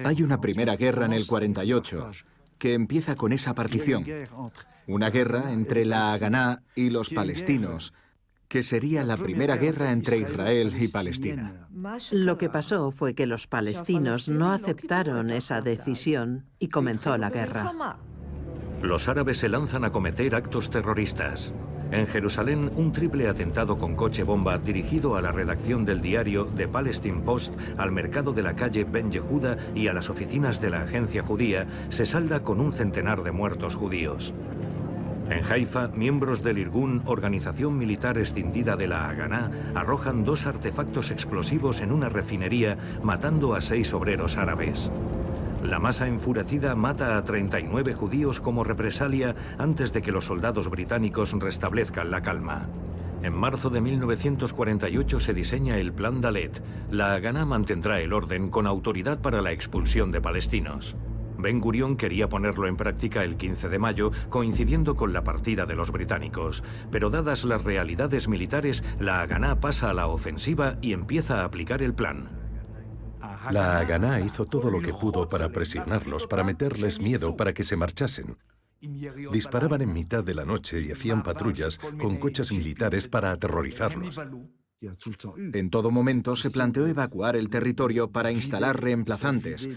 Hay una primera guerra en el 48 que empieza con esa partición. Una guerra entre la Haganá y los palestinos, que sería la primera guerra entre Israel y Palestina. Lo que pasó fue que los palestinos no aceptaron esa decisión y comenzó la guerra. Los árabes se lanzan a cometer actos terroristas. En Jerusalén, un triple atentado con coche bomba dirigido a la redacción del diario The Palestine Post, al mercado de la calle Ben Yehuda y a las oficinas de la agencia judía se salda con un centenar de muertos judíos. En Haifa, miembros del Irgun, organización militar escindida de la Haganá, arrojan 2 artefactos explosivos en una refinería, matando a 6 obreros árabes. La masa enfurecida mata a 39 judíos como represalia antes de que los soldados británicos restablezcan la calma. En marzo de 1948 se diseña el Plan Dalet. La Haganá mantendrá el orden con autoridad para la expulsión de palestinos. Ben Gurión quería ponerlo en práctica el 15 de mayo, coincidiendo con la partida de los británicos. Pero dadas las realidades militares, la Haganá pasa a la ofensiva y empieza a aplicar el plan. La Haganá hizo todo lo que pudo para presionarlos, para meterles miedo, para que se marchasen. Disparaban en mitad de la noche y hacían patrullas con coches militares para aterrorizarlos. En todo momento se planteó evacuar el territorio para instalar reemplazantes,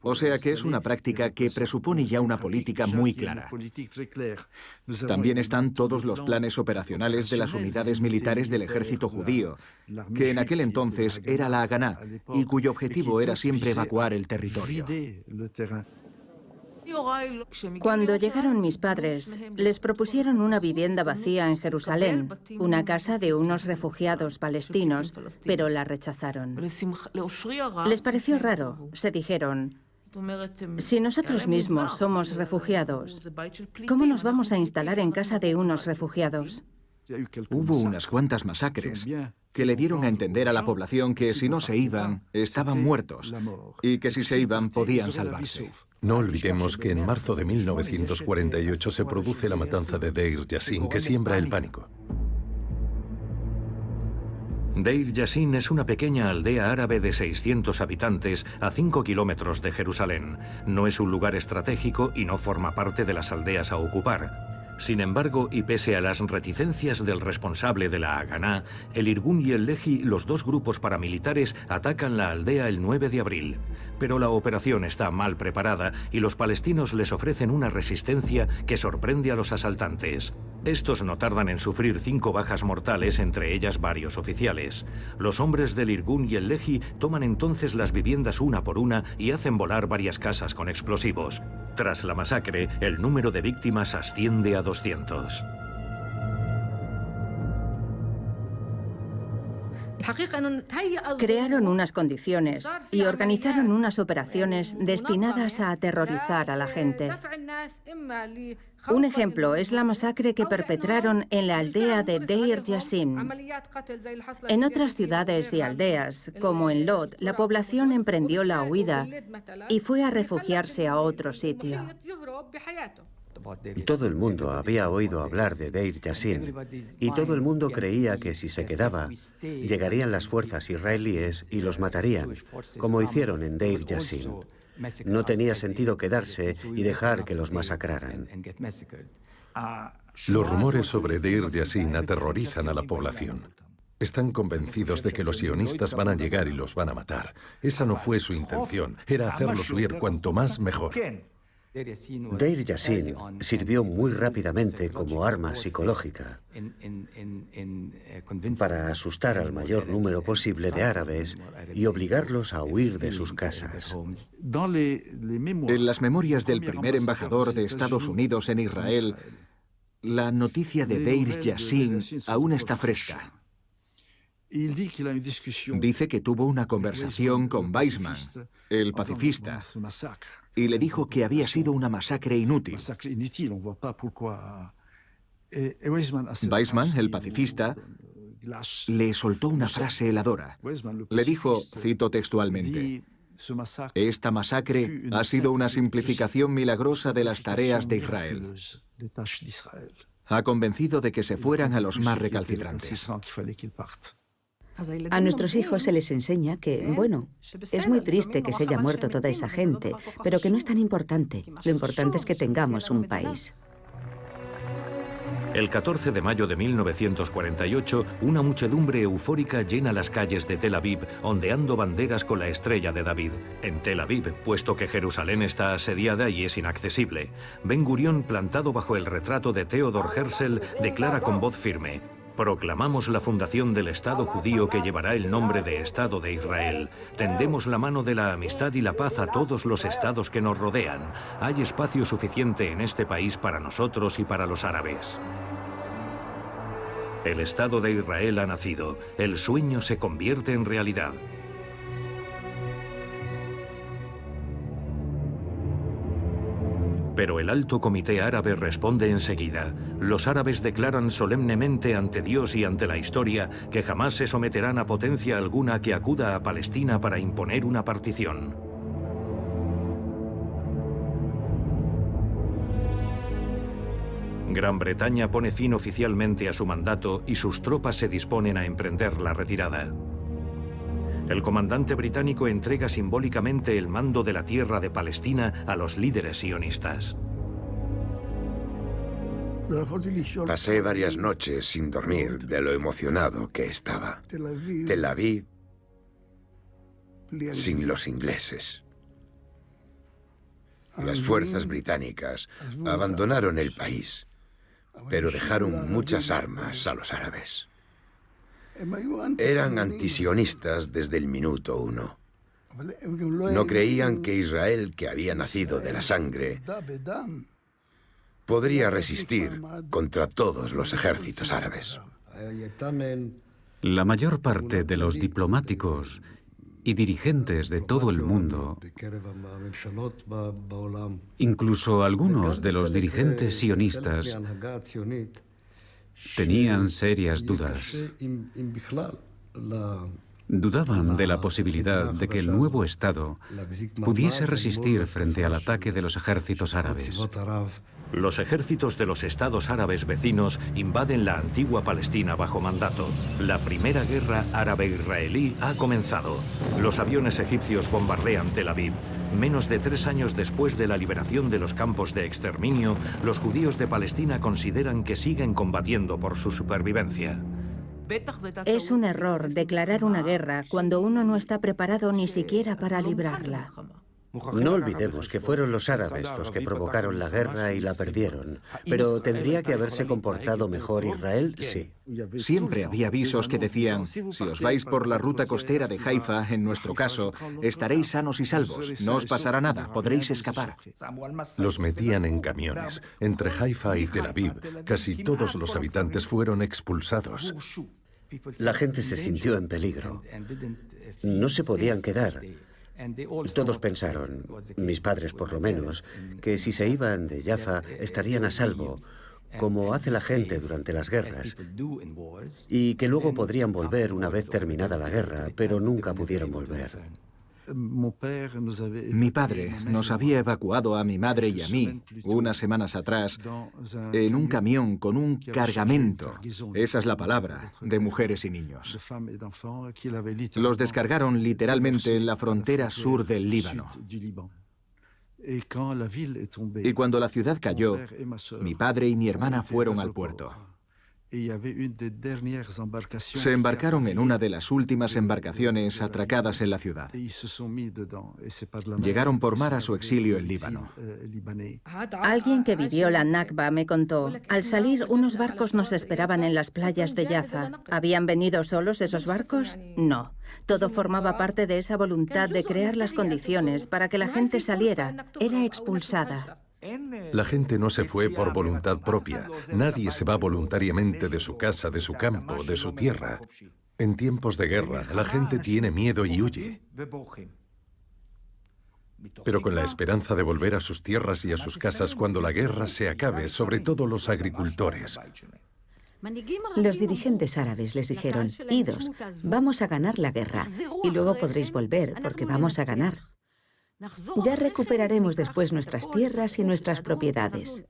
o sea que es una práctica que presupone ya una política muy clara. También están todos los planes operacionales de las unidades militares del ejército judío, que en aquel entonces era la Haganá y cuyo objetivo era siempre evacuar el territorio. Cuando llegaron mis padres, les propusieron una vivienda vacía en Jerusalén, una casa de unos refugiados palestinos, pero la rechazaron. Les pareció raro. Se dijeron, si nosotros mismos somos refugiados, ¿cómo nos vamos a instalar en casa de unos refugiados? Hubo unas cuantas masacres que le dieron a entender a la población que si no se iban, estaban muertos, y que si se iban, podían salvarse. No olvidemos que en marzo de 1948 se produce la matanza de Deir Yassin, que siembra el pánico. Deir Yassin es una pequeña aldea árabe de 600 habitantes a 5 kilómetros de Jerusalén. No es un lugar estratégico y no forma parte de las aldeas a ocupar. Sin embargo, y pese a las reticencias del responsable de la Haganá, el Irgun y el Lehi, los 2 grupos paramilitares, atacan la aldea el 9 de abril. Pero la operación está mal preparada y los palestinos les ofrecen una resistencia que sorprende a los asaltantes. Estos no tardan en sufrir 5 bajas mortales, entre ellas varios oficiales. Los hombres del Irgun y el Lehi toman entonces las viviendas una por una y hacen volar varias casas con explosivos. Tras la masacre, el número de víctimas asciende a 200. Crearon unas condiciones y organizaron unas operaciones destinadas a aterrorizar a la gente. Un ejemplo es la masacre que perpetraron en la aldea de Deir Yassin. En otras ciudades y aldeas, como en Lod, la población emprendió la huida y fue a refugiarse a otro sitio. Todo el mundo había oído hablar de Deir Yassin y todo el mundo creía que si se quedaba, llegarían las fuerzas israelíes y los matarían, como hicieron en Deir Yassin. No tenía sentido quedarse y dejar que los masacraran. Los rumores sobre Deir Yassin aterrorizan a la población. Están convencidos de que los sionistas van a llegar y los van a matar. Esa no fue su intención, era hacerlos huir cuanto más mejor. Deir Yassin sirvió muy rápidamente como arma psicológica para asustar al mayor número posible de árabes y obligarlos a huir de sus casas. En las memorias del primer embajador de Estados Unidos en Israel, la noticia de Deir Yassin aún está fresca. Dice que tuvo una conversación con Weizmann, el pacifista, y le dijo que había sido una masacre inútil. Weizmann, el pacifista, le soltó una frase heladora. Le dijo, cito textualmente, «Esta masacre ha sido una simplificación milagrosa de las tareas de Israel. Ha convencido de que se fueran a los más recalcitrantes». A nuestros hijos se les enseña que, bueno, es muy triste que se haya muerto toda esa gente, pero que no es tan importante. Lo importante es que tengamos un país. El 14 de mayo de 1948, una muchedumbre eufórica llena las calles de Tel Aviv, ondeando banderas con la estrella de David. En Tel Aviv, puesto que Jerusalén está asediada y es inaccesible, Ben Gurión, plantado bajo el retrato de Theodor Herzl, declara con voz firme: «Proclamamos la fundación del Estado judío que llevará el nombre de Estado de Israel. Tendemos la mano de la amistad y la paz a todos los estados que nos rodean. Hay espacio suficiente en este país para nosotros y para los árabes». El Estado de Israel ha nacido. El sueño se convierte en realidad. Pero el Alto Comité Árabe responde enseguida. Los árabes declaran solemnemente ante Dios y ante la historia que jamás se someterán a potencia alguna que acuda a Palestina para imponer una partición. Gran Bretaña pone fin oficialmente a su mandato y sus tropas se disponen a emprender la retirada. El comandante británico entrega simbólicamente el mando de la tierra de Palestina a los líderes sionistas. Pasé varias noches sin dormir de lo emocionado que estaba. Tel Aviv sin los ingleses. Las fuerzas británicas abandonaron el país, pero dejaron muchas armas a los árabes. Eran antisionistas desde el minuto uno. No creían que Israel, que había nacido de la sangre, podría resistir contra todos los ejércitos árabes. La mayor parte de los diplomáticos y dirigentes de todo el mundo, incluso algunos de los dirigentes sionistas, tenían serias dudas. Dudaban de la posibilidad de que el nuevo Estado pudiese resistir frente al ataque de los ejércitos árabes. Los ejércitos de los estados árabes vecinos invaden la antigua Palestina bajo mandato. La primera guerra árabe-israelí ha comenzado. Los aviones egipcios bombardean Tel Aviv. Menos de 3 años después de la liberación de los campos de exterminio, los judíos de Palestina consideran que siguen combatiendo por su supervivencia. Es un error declarar una guerra cuando uno no está preparado ni siquiera para librarla. No olvidemos que fueron los árabes los que provocaron la guerra y la perdieron. Pero ¿tendría que haberse comportado mejor Israel? Sí. Siempre había avisos que decían, si os vais por la ruta costera de Haifa, en nuestro caso, estaréis sanos y salvos, no os pasará nada, podréis escapar. Los metían en camiones. Entre Haifa y Tel Aviv, casi todos los habitantes fueron expulsados. La gente se sintió en peligro. No se podían quedar. Todos pensaron, mis padres por lo menos, que si se iban de Jaffa estarían a salvo, como hace la gente durante las guerras, y que luego podrían volver una vez terminada la guerra, pero nunca pudieron volver. Mi padre nos había evacuado a mi madre y a mí, unas semanas atrás, en un camión con un cargamento, esa es la palabra, de mujeres y niños. Los descargaron literalmente en la frontera sur del Líbano. Y cuando la ciudad cayó, mi padre y mi hermana fueron al puerto. Se embarcaron en una de las últimas embarcaciones atracadas en la ciudad. Llegaron por mar a su exilio en Líbano. Alguien que vivió la Nakba me contó, al salir unos barcos nos esperaban en las playas de Jaffa. ¿Habían venido solos esos barcos? No. Todo formaba parte de esa voluntad de crear las condiciones para que la gente saliera. Era expulsada. La gente no se fue por voluntad propia. Nadie se va voluntariamente de su casa, de su campo, de su tierra. En tiempos de guerra, la gente tiene miedo y huye. Pero con la esperanza de volver a sus tierras y a sus casas cuando la guerra se acabe, sobre todo los agricultores. Los dirigentes árabes les dijeron, idos, vamos a ganar la guerra y luego podréis volver porque vamos a ganar. Ya recuperaremos después nuestras tierras y nuestras propiedades.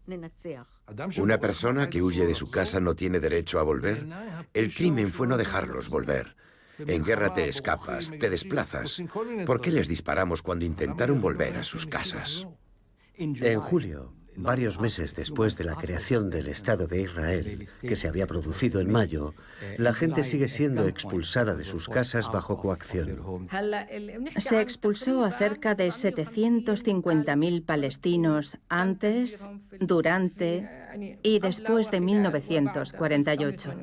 ¿Una persona que huye de su casa no tiene derecho a volver? El crimen fue no dejarlos volver. En guerra te escapas, te desplazas. ¿Por qué les disparamos cuando intentaron volver a sus casas? En julio, varios meses después de la creación del Estado de Israel, que se había producido en mayo, la gente sigue siendo expulsada de sus casas bajo coacción. Se expulsó a cerca de 750.000 palestinos antes, durante y después de 1948.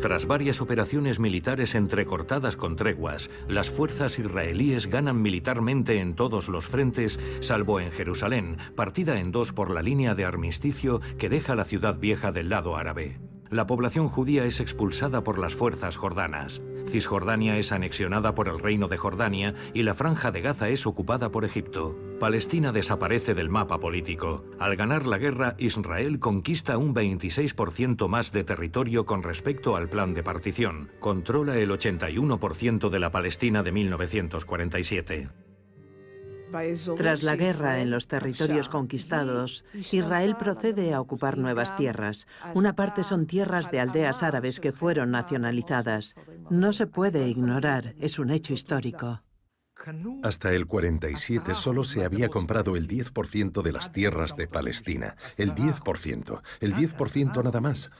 Tras varias operaciones militares entrecortadas con treguas, las fuerzas israelíes ganan militarmente en todos los frentes, salvo en Jerusalén, partida en dos por la línea de armisticio que deja la ciudad vieja del lado árabe. La población judía es expulsada por las fuerzas jordanas. Cisjordania es anexionada por el Reino de Jordania y la Franja de Gaza es ocupada por Egipto. Palestina desaparece del mapa político. Al ganar la guerra, Israel conquista un 26% más de territorio con respecto al plan de partición. Controla el 81% de la Palestina de 1947. Tras la guerra en los territorios conquistados, Israel procede a ocupar nuevas tierras. Una parte son tierras de aldeas árabes que fueron nacionalizadas. No se puede ignorar, es un hecho histórico. Hasta el 47 solo se había comprado el 10% de las tierras de Palestina. El 10% nada más.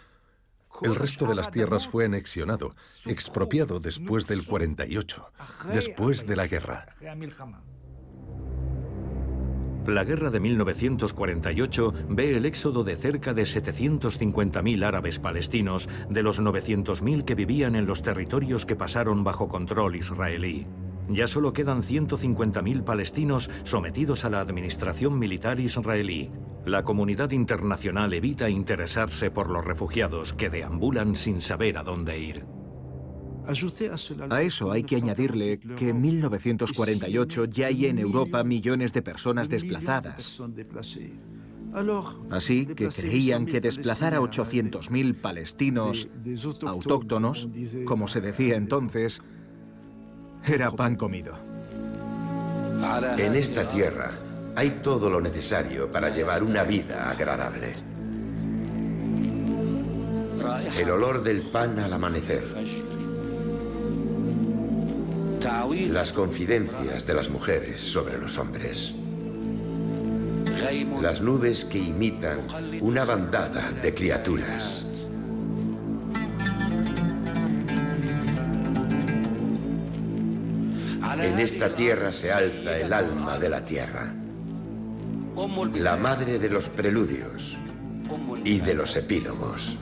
El resto de las tierras fue anexionado, expropiado después del 48, después de la guerra. La guerra de 1948 ve el éxodo de cerca de 750.000 árabes palestinos de los 900.000 que vivían en los territorios que pasaron bajo control israelí. Ya solo quedan 150.000 palestinos sometidos a la administración militar israelí. La comunidad internacional evita interesarse por los refugiados que deambulan sin saber a dónde ir. A eso hay que añadirle que en 1948 ya hay en Europa millones de personas desplazadas. Así que creían que desplazar a 800.000 palestinos autóctonos, como se decía entonces, era pan comido. En esta tierra hay todo lo necesario para llevar una vida agradable. El olor del pan al amanecer. Las confidencias de las mujeres sobre los hombres. Las nubes que imitan una bandada de criaturas. En esta tierra se alza el alma de la tierra. La madre de los preludios y de los epílogos.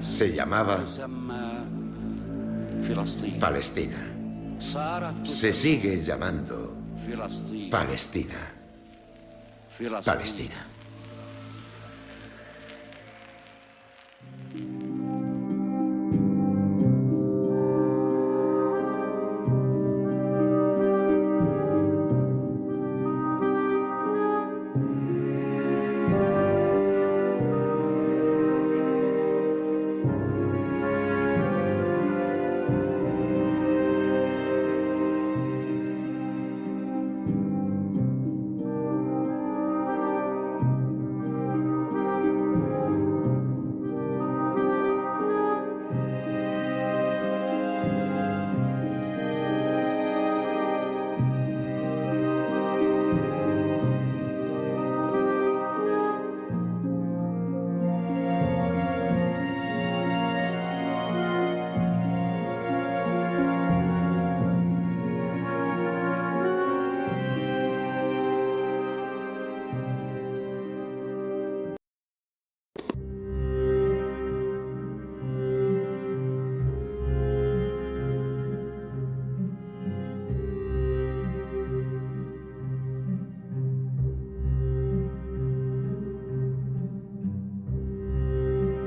Se llamaba Palestina. Se sigue llamando Palestina. Palestina.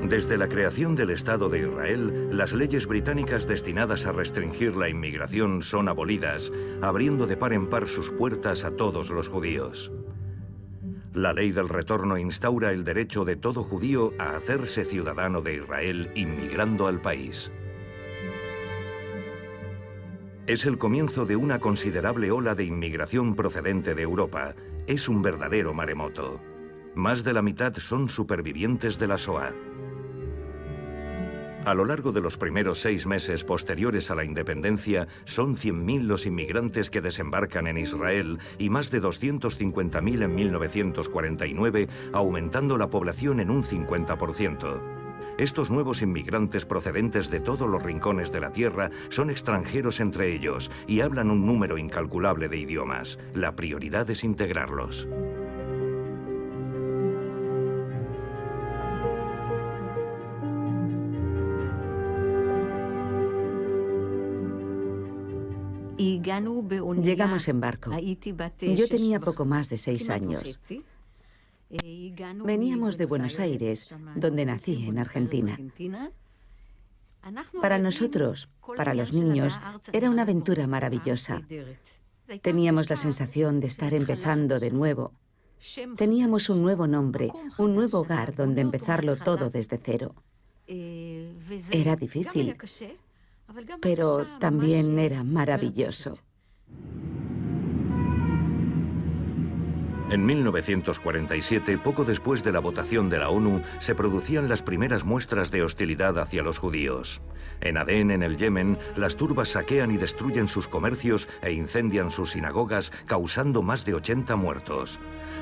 Desde la creación del Estado de Israel, las leyes británicas destinadas a restringir la inmigración son abolidas, abriendo de par en par sus puertas a todos los judíos. La ley del retorno instaura el derecho de todo judío a hacerse ciudadano de Israel inmigrando al país. Es el comienzo de una considerable ola de inmigración procedente de Europa. Es un verdadero maremoto. Más de la mitad son supervivientes de la Shoah. A lo largo de los primeros 6 meses posteriores a la independencia, son 100.000 los inmigrantes que desembarcan en Israel y más de 250.000 en 1949, aumentando la población en un 50%. Estos nuevos inmigrantes procedentes de todos los rincones de la tierra son extranjeros entre ellos y hablan un número incalculable de idiomas. La prioridad es integrarlos. Llegamos en barco. Yo tenía poco más de 6 años. Veníamos de Buenos Aires, donde nací, en Argentina. Para nosotros, para los niños, era una aventura maravillosa. Teníamos la sensación de estar empezando de nuevo. Teníamos un nuevo nombre, un nuevo hogar donde empezarlo todo desde cero. Era difícil, pero también era maravilloso. En 1947, poco después de la votación de la ONU, se producían las primeras muestras de hostilidad hacia los judíos. En Adén, en el Yemen, las turbas saquean y destruyen sus comercios e incendian sus sinagogas, causando más de 80 muertos.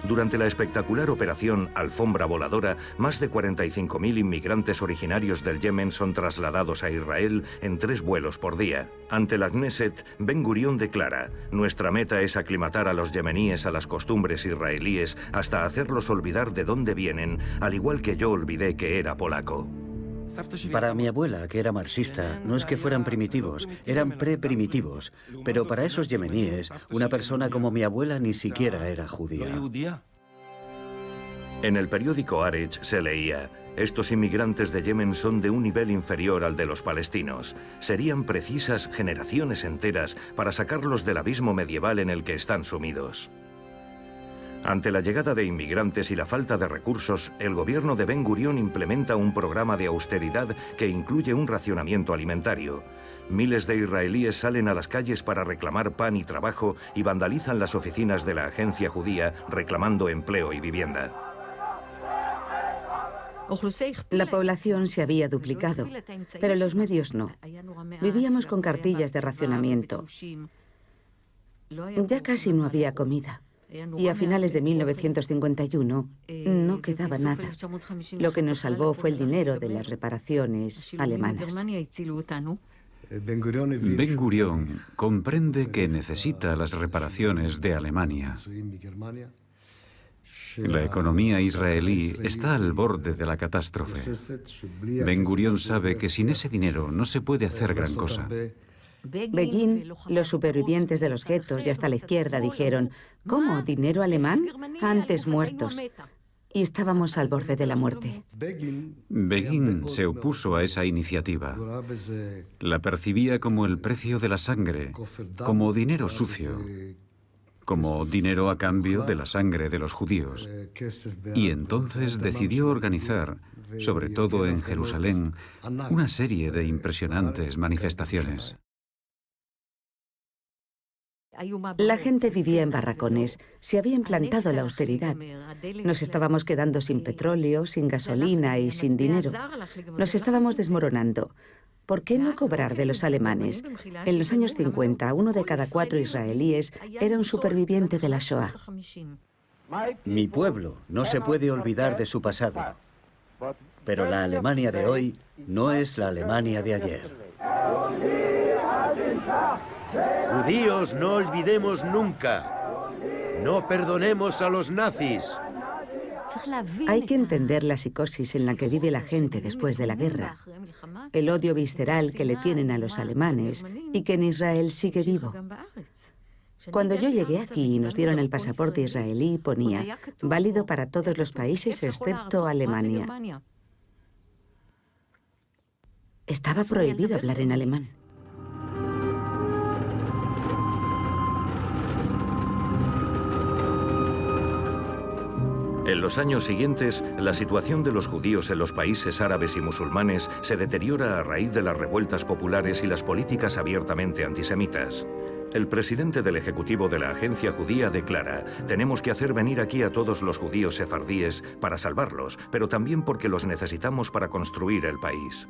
Durante la espectacular operación Alfombra Voladora, más de 45.000 inmigrantes originarios del Yemen son trasladados a Israel en 3 vuelos por día. Ante la Knesset, Ben Gurión declara: «Nuestra meta es aclimatar a los yemeníes a las costumbres israelíes hasta hacerlos olvidar de dónde vienen, al igual que yo olvidé que era polaco». Para mi abuela, que era marxista, no es que fueran primitivos, eran preprimitivos. Pero para esos yemeníes, una persona como mi abuela ni siquiera era judía. En el periódico Haaretz se leía: «Estos inmigrantes de Yemen son de un nivel inferior al de los palestinos. Serían precisas generaciones enteras para sacarlos del abismo medieval en el que están sumidos». Ante la llegada de inmigrantes y la falta de recursos, el gobierno de Ben Gurión implementa un programa de austeridad que incluye un racionamiento alimentario. Miles de israelíes salen a las calles para reclamar pan y trabajo y vandalizan las oficinas de la agencia judía reclamando empleo y vivienda. La población se había duplicado, pero los medios no. Vivíamos con cartillas de racionamiento. Ya casi no había comida. Y a finales de 1951 no quedaba nada. Lo que nos salvó fue el dinero de las reparaciones alemanas. Ben Gurión comprende que necesita las reparaciones de Alemania. La economía israelí está al borde de la catástrofe. Ben Gurión sabe que sin ese dinero no se puede hacer gran cosa. Begin, los supervivientes de los guetos y hasta la izquierda dijeron: ¿cómo? ¿Dinero alemán? Antes muertos. Y estábamos al borde de la muerte. Begin se opuso a esa iniciativa. La percibía como el precio de la sangre, como dinero sucio, como dinero a cambio de la sangre de los judíos. Y entonces decidió organizar, sobre todo en Jerusalén, una serie de impresionantes manifestaciones. La gente vivía en barracones, se había implantado la austeridad. Nos estábamos quedando sin petróleo, sin gasolina y sin dinero. Nos estábamos desmoronando. ¿Por qué no cobrar de los alemanes? En los años 50, 1 de cada 4 israelíes era un superviviente de la Shoah. Mi pueblo no se puede olvidar de su pasado. Pero la Alemania de hoy no es la Alemania de ayer. Judíos, no olvidemos nunca. No perdonemos a los nazis. Hay que entender la psicosis en la que vive la gente después de la guerra. El odio visceral que le tienen a los alemanes y que en Israel sigue vivo. Cuando yo llegué aquí y nos dieron el pasaporte israelí, ponía: válido para todos los países excepto Alemania. Estaba prohibido hablar en alemán. En los años siguientes, la situación de los judíos en los países árabes y musulmanes se deteriora a raíz de las revueltas populares y las políticas abiertamente antisemitas. El presidente del Ejecutivo de la Agencia Judía declara: tenemos que hacer venir aquí a todos los judíos sefardíes para salvarlos, pero también porque los necesitamos para construir el país.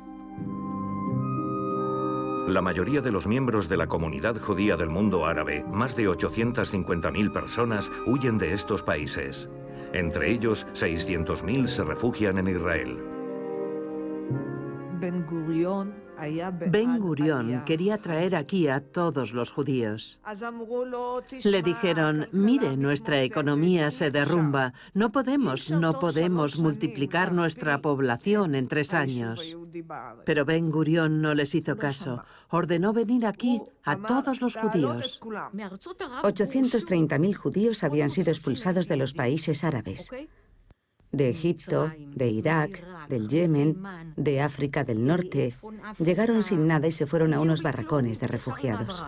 La mayoría de los miembros de la comunidad judía del mundo árabe, más de 850.000 personas, huyen de estos países. Entre ellos, 600.000 se refugian en Israel. Ben Gurión quería traer aquí a todos los judíos. Le dijeron: mire, nuestra economía se derrumba. No podemos multiplicar nuestra población en 3 años. Pero Ben Gurión no les hizo caso. Ordenó venir aquí a todos los judíos. 830.000 judíos habían sido expulsados de los países árabes. De Egipto, de Irak, del Yemen, de África del Norte. Llegaron sin nada y se fueron a unos barracones de refugiados.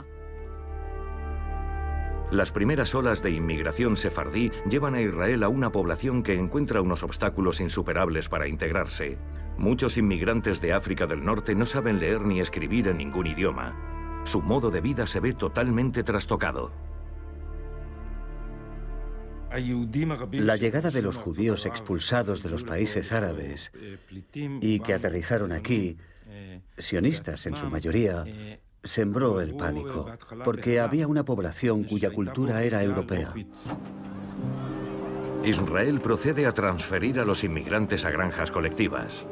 Las primeras olas de inmigración sefardí llevan a Israel a una población que encuentra unos obstáculos insuperables para integrarse. Muchos inmigrantes de África del Norte no saben leer ni escribir en ningún idioma. Su modo de vida se ve totalmente trastocado. La llegada de los judíos expulsados de los países árabes y que aterrizaron aquí, sionistas en su mayoría, sembró el pánico, porque había una población cuya cultura era europea. Israel procede a transferir a los inmigrantes a granjas colectivas.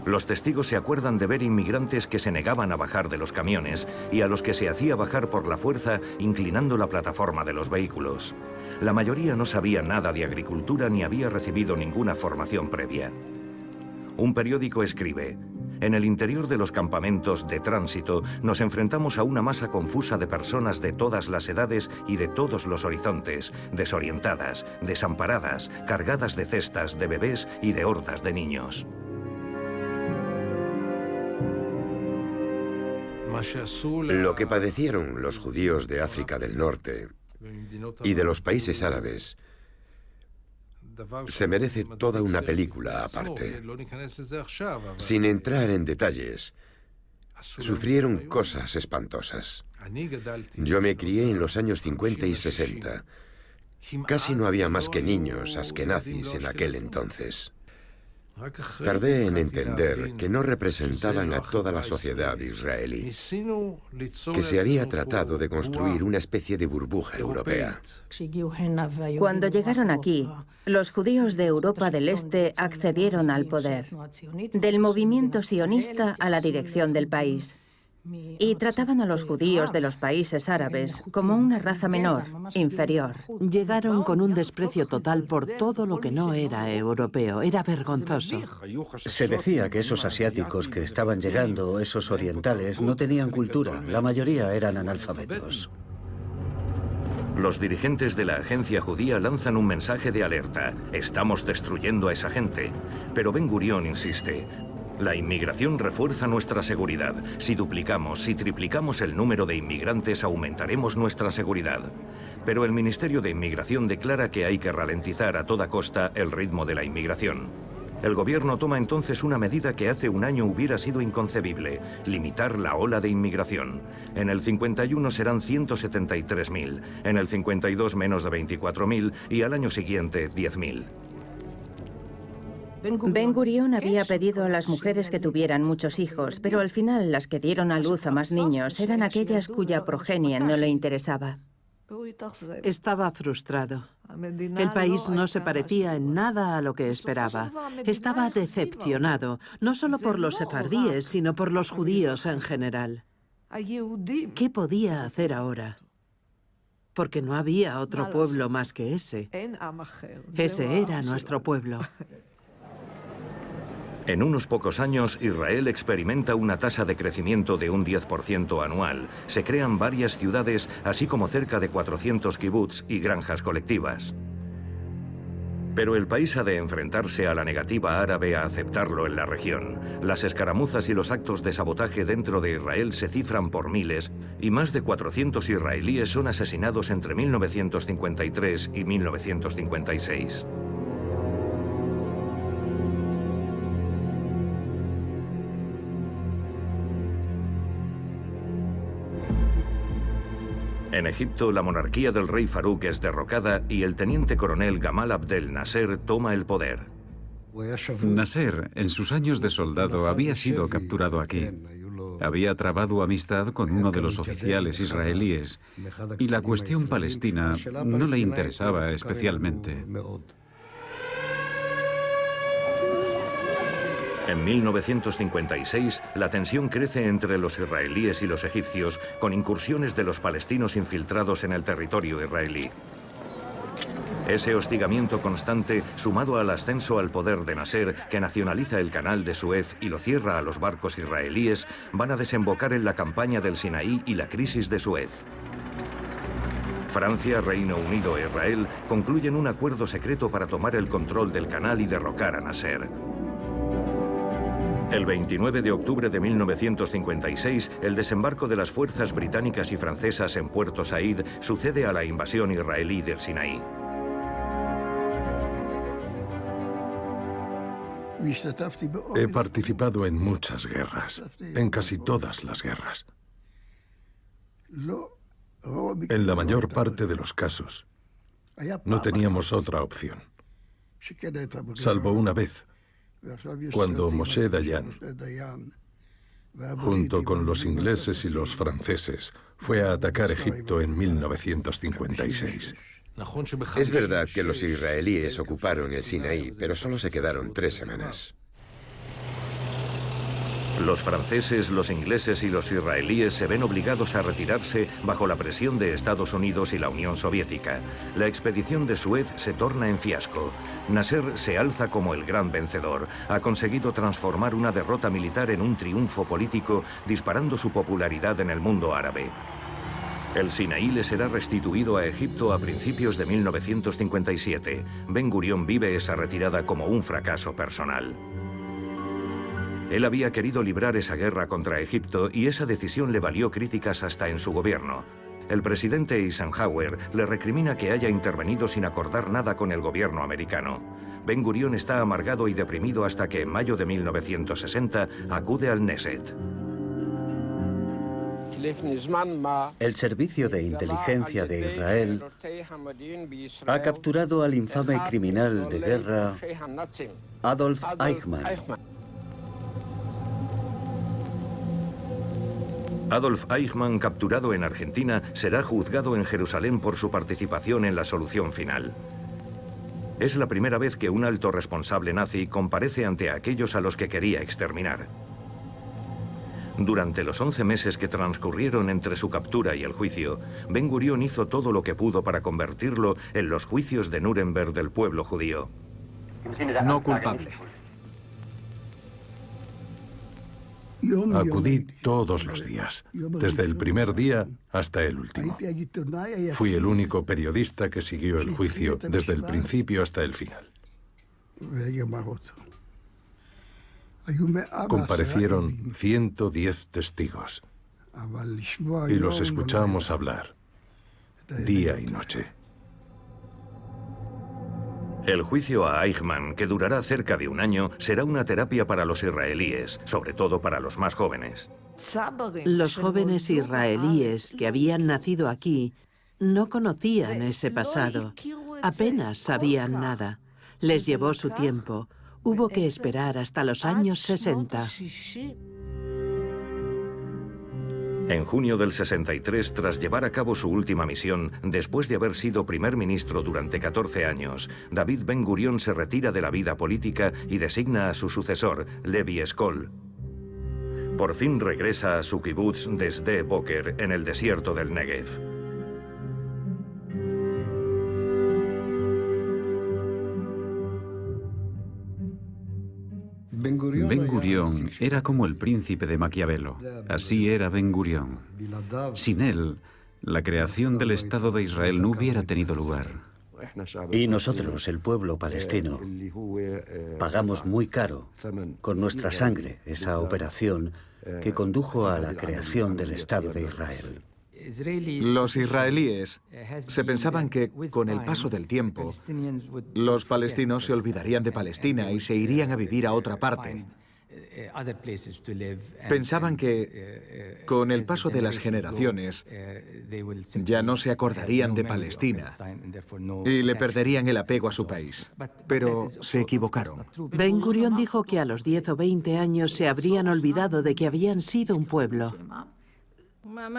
Los testigos se acuerdan de ver inmigrantes que se negaban a bajar de los camiones y a los que se hacía bajar por la fuerza inclinando la plataforma de los vehículos. La mayoría no sabía nada de agricultura ni había recibido ninguna formación previa. Un periódico escribe: en el interior de los campamentos de tránsito nos enfrentamos a una masa confusa de personas de todas las edades y de todos los horizontes, desorientadas, desamparadas, cargadas de cestas, de bebés y de hordas de niños. Lo que padecieron los judíos de África del Norte y de los países árabes se merece toda una película aparte. Sin entrar en detalles, sufrieron cosas espantosas. Yo me crié en los años 50 y 60. Casi no había más que niños askenazis en aquel entonces. Tardé en entender que no representaban a toda la sociedad israelí, que se había tratado de construir una especie de burbuja europea. Cuando llegaron aquí, los judíos de Europa del Este accedieron al poder, del movimiento sionista a la dirección del país. Y trataban a los judíos de los países árabes como una raza menor, inferior. Llegaron con un desprecio total por todo lo que no era europeo. Era vergonzoso. Se decía que esos asiáticos que estaban llegando, esos orientales, no tenían cultura. La mayoría eran analfabetos. Los dirigentes de la agencia judía lanzan un mensaje de alerta: estamos destruyendo a esa gente. Pero Ben Gurión insiste: la inmigración refuerza nuestra seguridad. Si duplicamos, si triplicamos el número de inmigrantes, aumentaremos nuestra seguridad. Pero el Ministerio de Inmigración declara que hay que ralentizar a toda costa el ritmo de la inmigración. El gobierno toma entonces una medida que hace un año hubiera sido inconcebible: limitar la ola de inmigración. En el 51 serán 173.000, en el 52 menos de 24.000 y al año siguiente 10.000. Ben Gurión había pedido a las mujeres que tuvieran muchos hijos, pero al final las que dieron a luz a más niños eran aquellas cuya progenie no le interesaba. Estaba frustrado. El país no se parecía en nada a lo que esperaba. Estaba decepcionado, no solo por los sefardíes, sino por los judíos en general. ¿Qué podía hacer ahora? Porque no había otro pueblo más que ese. Ese era nuestro pueblo. En unos pocos años, Israel experimenta una tasa de crecimiento de un 10% anual. Se crean varias ciudades, así como cerca de 400 kibbutz y granjas colectivas. Pero el país ha de enfrentarse a la negativa árabe a aceptarlo en la región. Las escaramuzas y los actos de sabotaje dentro de Israel se cifran por miles y más de 400 israelíes son asesinados entre 1953 y 1956. En Egipto, la monarquía del rey Farouk es derrocada y el teniente coronel Gamal Abdel Nasser toma el poder. Nasser, en sus años de soldado, había sido capturado aquí. Había trabado amistad con uno de los oficiales israelíes y la cuestión palestina no le interesaba especialmente. En 1956, la tensión crece entre los israelíes y los egipcios, con incursiones de los palestinos infiltrados en el territorio israelí. Ese hostigamiento constante, sumado al ascenso al poder de Nasser, que nacionaliza el canal de Suez y lo cierra a los barcos israelíes, van a desembocar en la campaña del Sinaí y la crisis de Suez. Francia, Reino Unido e Israel concluyen un acuerdo secreto para tomar el control del canal y derrocar a Nasser. El 29 de octubre de 1956, el desembarco de las fuerzas británicas y francesas en Puerto Said sucede a la invasión israelí del Sinaí. He participado en muchas guerras, en casi todas las guerras. En la mayor parte de los casos, no teníamos otra opción, salvo una vez, cuando Moshe Dayan, junto con los ingleses y los franceses, fue a atacar Egipto en 1956. Es verdad que los israelíes ocuparon el Sinaí, pero solo se quedaron 3 semanas. Los franceses, los ingleses y los israelíes se ven obligados a retirarse bajo la presión de Estados Unidos y la Unión Soviética. La expedición de Suez se torna en fiasco. Nasser se alza como el gran vencedor. Ha conseguido transformar una derrota militar en un triunfo político, disparando su popularidad en el mundo árabe. El Sinaí le será restituido a Egipto a principios de 1957. Ben Gurión vive esa retirada como un fracaso personal. Él había querido librar esa guerra contra Egipto y esa decisión le valió críticas hasta en su gobierno. El presidente Eisenhower le recrimina que haya intervenido sin acordar nada con el gobierno americano. Ben Gurión está amargado y deprimido hasta que en mayo de 1960 acude al Knesset. El Servicio de Inteligencia de Israel ha capturado al infame criminal de guerra Adolf Eichmann. Adolf Eichmann, capturado en Argentina, será juzgado en Jerusalén por su participación en la solución final. Es la primera vez que un alto responsable nazi comparece ante aquellos a los que quería exterminar. Durante los 11 meses que transcurrieron entre su captura y el juicio, Ben Gurión hizo todo lo que pudo para convertirlo en los juicios de Nuremberg del pueblo judío. No culpable. Acudí todos los días, desde el primer día hasta el último. Fui el único periodista que siguió el juicio desde el principio hasta el final. Comparecieron 110 testigos y los escuchamos hablar día y noche. El juicio a Eichmann, que durará cerca de un año, será una terapia para los israelíes, sobre todo para los más jóvenes. Los jóvenes israelíes que habían nacido aquí no conocían ese pasado, apenas sabían nada. Les llevó su tiempo. Hubo que esperar hasta los años 60. En junio del 63, tras llevar a cabo su última misión, después de haber sido primer ministro durante 14 años, David Ben Gurión se retira de la vida política y designa a su sucesor, Levi Eshkol. Por fin regresa a su kibutz de Sde Boker, en el desierto del Negev. Ben Gurión era como el príncipe de Maquiavelo. Así era Ben Gurión. Sin él, la creación del Estado de Israel no hubiera tenido lugar. Y nosotros, el pueblo palestino, pagamos muy caro con nuestra sangre esa operación que condujo a la creación del Estado de Israel. Los israelíes se pensaban que, con el paso del tiempo, los palestinos se olvidarían de Palestina y se irían a vivir a otra parte. Pensaban que, con el paso de las generaciones, ya no se acordarían de Palestina y le perderían el apego a su país. Pero se equivocaron. Ben Gurión dijo que a los 10 o 20 años se habrían olvidado de que habían sido un pueblo.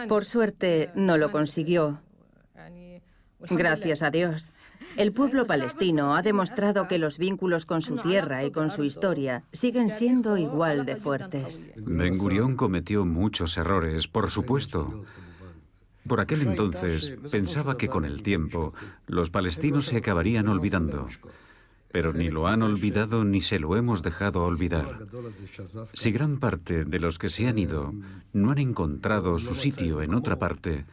Por suerte, no lo consiguió. Gracias a Dios. El pueblo palestino ha demostrado que los vínculos con su tierra y con su historia siguen siendo igual de fuertes. Ben Gurión cometió muchos errores, por supuesto. Por aquel entonces pensaba que con el tiempo los palestinos se acabarían olvidando. Pero ni lo han olvidado ni se lo hemos dejado olvidar. Si gran parte de los que se han ido no han encontrado su sitio en otra parte,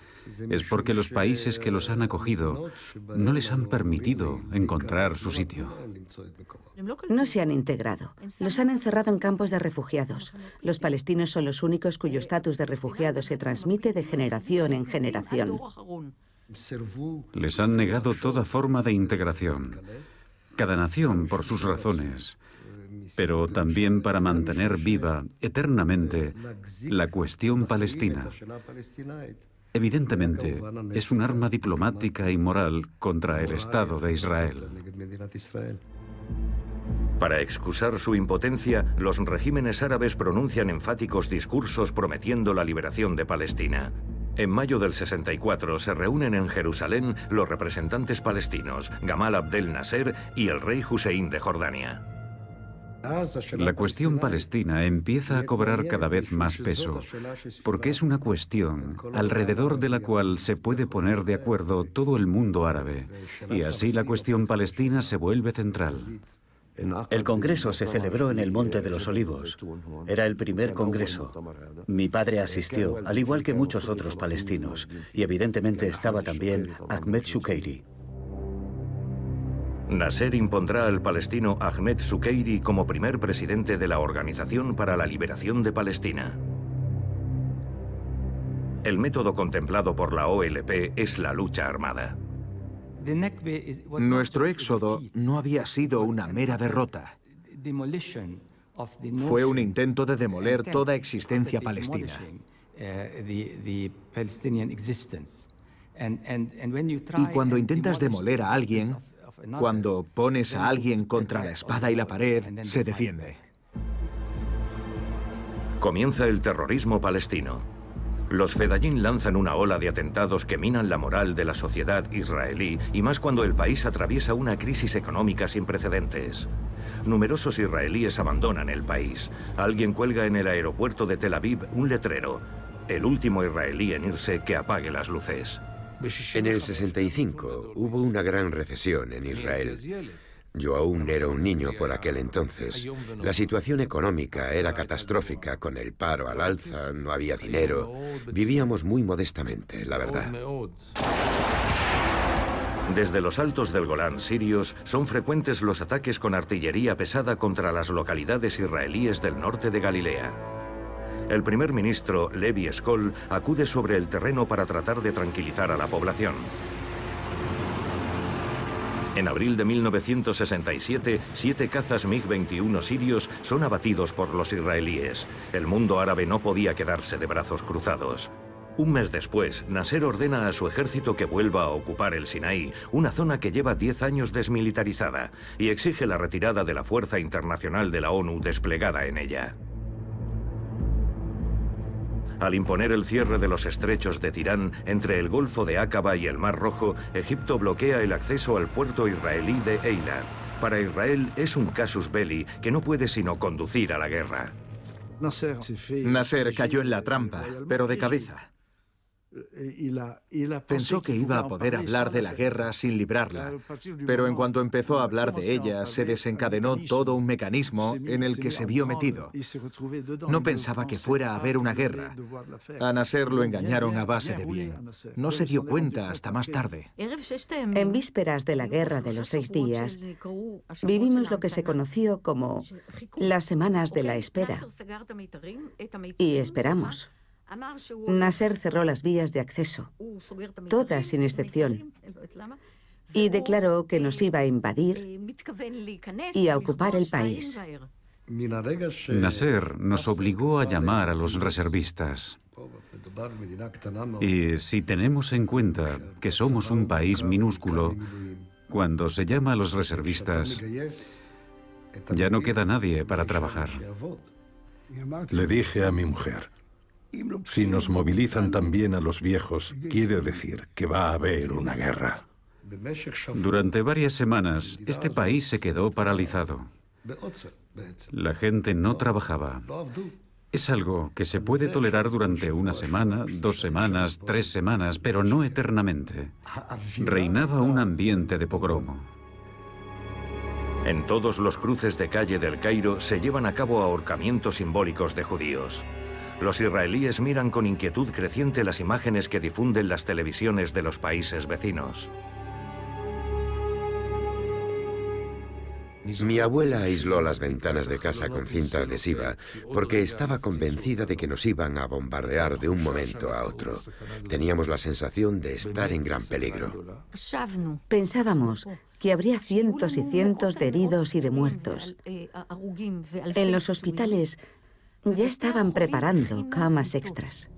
es porque los países que los han acogido no les han permitido encontrar su sitio. No se han integrado. Los han encerrado en campos de refugiados. Los palestinos son los únicos cuyo estatus de refugiado se transmite de generación en generación. Les han negado toda forma de integración. Cada nación por sus razones, pero también para mantener viva eternamente la cuestión palestina. Evidentemente, es un arma diplomática y moral contra el Estado de Israel. Para excusar su impotencia, los regímenes árabes pronuncian enfáticos discursos prometiendo la liberación de Palestina. En mayo del 64 se reúnen en Jerusalén los representantes palestinos, Gamal Abdel Nasser y el rey Hussein de Jordania. La cuestión palestina empieza a cobrar cada vez más peso, porque es una cuestión alrededor de la cual se puede poner de acuerdo todo el mundo árabe, y así la cuestión palestina se vuelve central. El congreso se celebró en el Monte de los Olivos. Era el primer congreso. Mi padre asistió, al igual que muchos otros palestinos, y evidentemente estaba también Ahmed Shukeiri. Nasser impondrá al palestino Ahmed Shukeiri como primer presidente de la Organización para la Liberación de Palestina. El método contemplado por la OLP es la lucha armada. Nuestro éxodo no había sido una mera derrota. Fue un intento de demoler toda existencia palestina. Y cuando intentas demoler a alguien, cuando pones a alguien contra la espada y la pared, se defiende. Comienza el terrorismo palestino. Los Fedayín lanzan una ola de atentados que minan la moral de la sociedad israelí, y más cuando el país atraviesa una crisis económica sin precedentes. Numerosos israelíes abandonan el país. Alguien cuelga en el aeropuerto de Tel Aviv un letrero: el último israelí en irse, que apague las luces. En el 65 hubo una gran recesión en Israel. Yo aún era un niño por aquel entonces. La situación económica era catastrófica, con el paro al alza, no había dinero. Vivíamos muy modestamente, la verdad. Desde los altos del Golán sirios son frecuentes los ataques con artillería pesada contra las localidades israelíes del norte de Galilea. El primer ministro, Levi Eshkol, acude sobre el terreno para tratar de tranquilizar a la población. En abril de 1967, 7 cazas MiG-21 sirios son abatidos por los israelíes. El mundo árabe no podía quedarse de brazos cruzados. Un mes después, Nasser ordena a su ejército que vuelva a ocupar el Sinaí, una zona que lleva 10 años desmilitarizada, y exige la retirada de la fuerza internacional de la ONU desplegada en ella. Al imponer el cierre de los estrechos de Tirán entre el Golfo de Aqaba y el Mar Rojo, Egipto bloquea el acceso al puerto israelí de Eilat. Para Israel es un casus belli que no puede sino conducir a la guerra. Nasser cayó en la trampa, pero de cabeza. Pensó que iba a poder hablar de la guerra sin librarla, pero en cuanto empezó a hablar de ella, se desencadenó todo un mecanismo en el que se vio metido. No pensaba que fuera a haber una guerra. A Nasser lo engañaron a base de bien. No se dio cuenta hasta más tarde. En vísperas de la Guerra de los 6 días, vivimos lo que se conoció como las semanas de la espera. Y esperamos. Nasser cerró las vías de acceso, todas sin excepción, y declaró que nos iba a invadir y a ocupar el país. Nasser nos obligó a llamar a los reservistas. Y si tenemos en cuenta que somos un país minúsculo, cuando se llama a los reservistas, ya no queda nadie para trabajar. Le dije a mi mujer, si nos movilizan también a los viejos, quiere decir que va a haber una guerra. Durante varias semanas, este país se quedó paralizado. La gente no trabajaba. Es algo que se puede tolerar durante una semana, 2 semanas, 3 semanas, pero no eternamente. Reinaba un ambiente de pogromo. En todos los cruces de calle del Cairo se llevan a cabo ahorcamientos simbólicos de judíos. Los israelíes miran con inquietud creciente las imágenes que difunden las televisiones de los países vecinos. Mi abuela aisló las ventanas de casa con cinta adhesiva porque estaba convencida de que nos iban a bombardear de un momento a otro. Teníamos la sensación de estar en gran peligro. Pensábamos que habría cientos y cientos de heridos y de muertos. En los hospitales ya estaban preparando camas extras.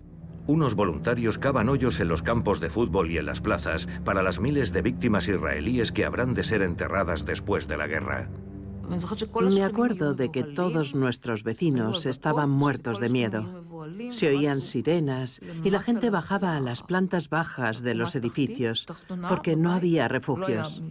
Unos voluntarios cavan hoyos en los campos de fútbol y en las plazas para las miles de víctimas israelíes que habrán de ser enterradas después de la guerra. Me acuerdo de que todos nuestros vecinos estaban muertos de miedo. Se oían sirenas y la gente bajaba a las plantas bajas de los edificios porque no había refugios.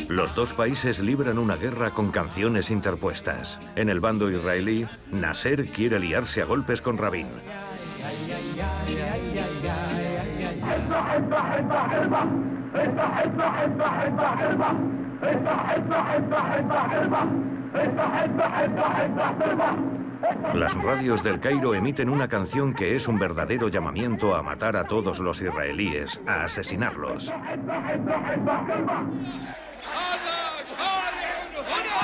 Los dos países libran una guerra con canciones interpuestas. En el bando israelí, Nasser quiere liarse a golpes con Rabin. Las radios del Cairo emiten una canción que es un verdadero llamamiento a matar a todos los israelíes, a asesinarlos.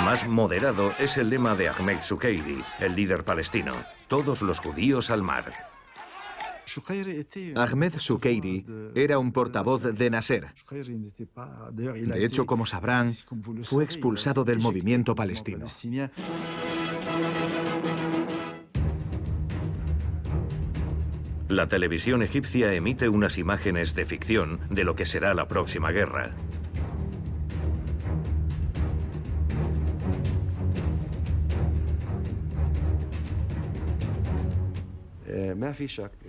Más moderado es el lema de Ahmed Sukeiri, el líder palestino: todos los judíos al mar. Ahmed Sukeiri era un portavoz de Nasser. De hecho, como sabrán, fue expulsado del movimiento palestino. La televisión egipcia emite unas imágenes de ficción de lo que será la próxima guerra.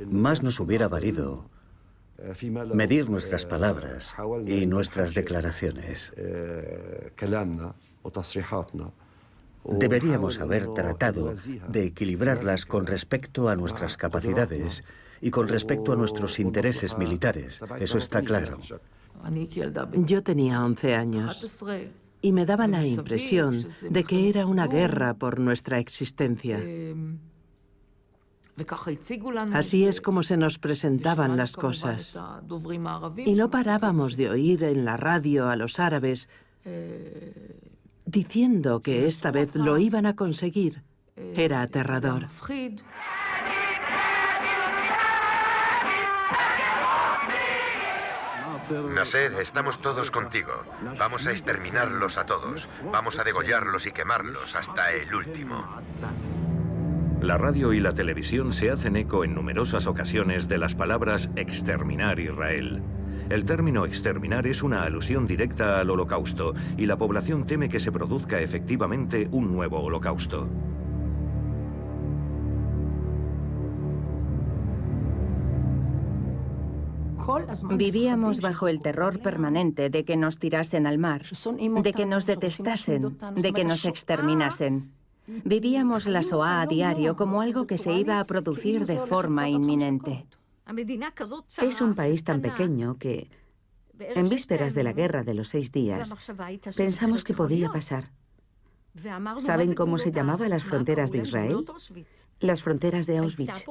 Más nos hubiera valido medir nuestras palabras y nuestras declaraciones. Deberíamos haber tratado de equilibrarlas con respecto a nuestras capacidades y con respecto a nuestros intereses militares. Eso está claro. Yo tenía 11 años y me daba la impresión de que era una guerra por nuestra existencia. Así es como se nos presentaban las cosas. Y no parábamos de oír en la radio a los árabes diciendo que esta vez lo iban a conseguir. Era aterrador. Nasser, estamos todos contigo. Vamos a exterminarlos a todos. Vamos a degollarlos y quemarlos hasta el último. La radio y la televisión se hacen eco en numerosas ocasiones de las palabras exterminar Israel. El término exterminar es una alusión directa al Holocausto y la población teme que se produzca efectivamente un nuevo Holocausto. Vivíamos bajo el terror permanente de que nos tirasen al mar, de que nos detestasen, de que nos exterminasen. Vivíamos la Shoah a diario como algo que se iba a producir de forma inminente. Es un país tan pequeño que, en vísperas de la Guerra de los 6 días, pensamos que podía pasar. ¿Saben cómo se llamaban las fronteras de Israel? Las fronteras de Auschwitz.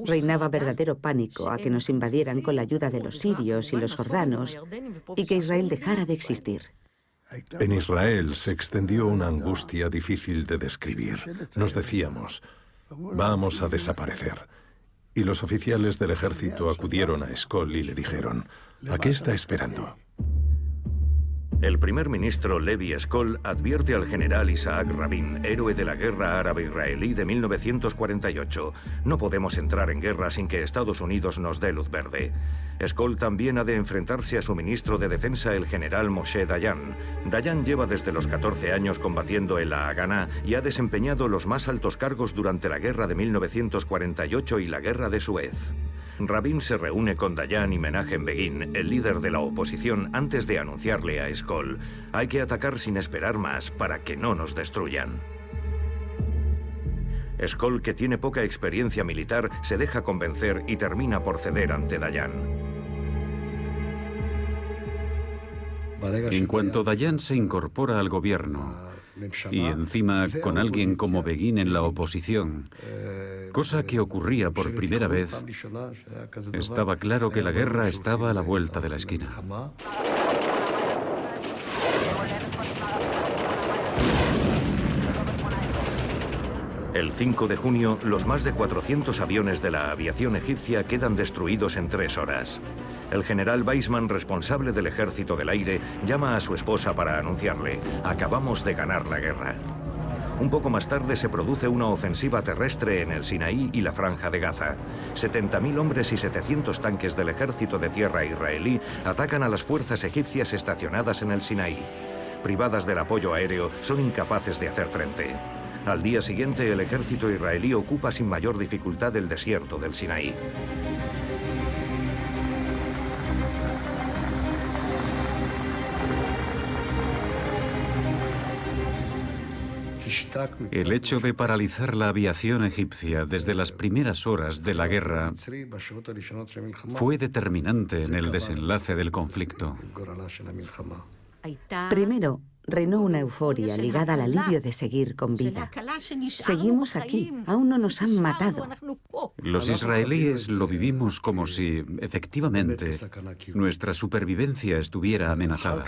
Reinaba verdadero pánico a que nos invadieran con la ayuda de los sirios y los jordanos y que Israel dejara de existir. En Israel se extendió una angustia difícil de describir. Nos decíamos, vamos a desaparecer. Y los oficiales del ejército acudieron a Eshkol y le dijeron, ¿a qué está esperando? El primer ministro Levi Eshkol advierte al general Isaac Rabin, héroe de la guerra árabe-israelí de 1948. No podemos entrar en guerra sin que Estados Unidos nos dé luz verde. Eshkol también ha de enfrentarse a su ministro de defensa, el general Moshe Dayan. Dayan lleva desde los 14 años combatiendo en la Haganá y ha desempeñado los más altos cargos durante la guerra de 1948 y la guerra de Suez. Rabin se reúne con Dayan y Menachem Begin, el líder de la oposición, antes de anunciarle a Eshkol: hay que atacar sin esperar más para que no nos destruyan. Eshkol, que tiene poca experiencia militar, se deja convencer y termina por ceder ante Dayan. En cuanto Dayan se incorpora al gobierno, y encima con alguien como Begin en la oposición, cosa que ocurría por primera vez, estaba claro que la guerra estaba a la vuelta de la esquina. El 5 de junio, los más de 400 aviones de la aviación egipcia quedan destruidos en 3 horas. El general Weizmann, responsable del ejército del aire, llama a su esposa para anunciarle: acabamos de ganar la guerra. Un poco más tarde se produce una ofensiva terrestre en el Sinaí y la Franja de Gaza. 70.000 hombres y 700 tanques del ejército de tierra israelí atacan a las fuerzas egipcias estacionadas en el Sinaí. Privadas del apoyo aéreo, son incapaces de hacer frente. Al día siguiente, el ejército israelí ocupa sin mayor dificultad el desierto del Sinaí. El hecho de paralizar la aviación egipcia desde las primeras horas de la guerra fue determinante en el desenlace del conflicto. Primero, reinó una euforia ligada al alivio de seguir con vida. Seguimos aquí, aún no nos han matado. Los israelíes lo vivimos como si, efectivamente, nuestra supervivencia estuviera amenazada.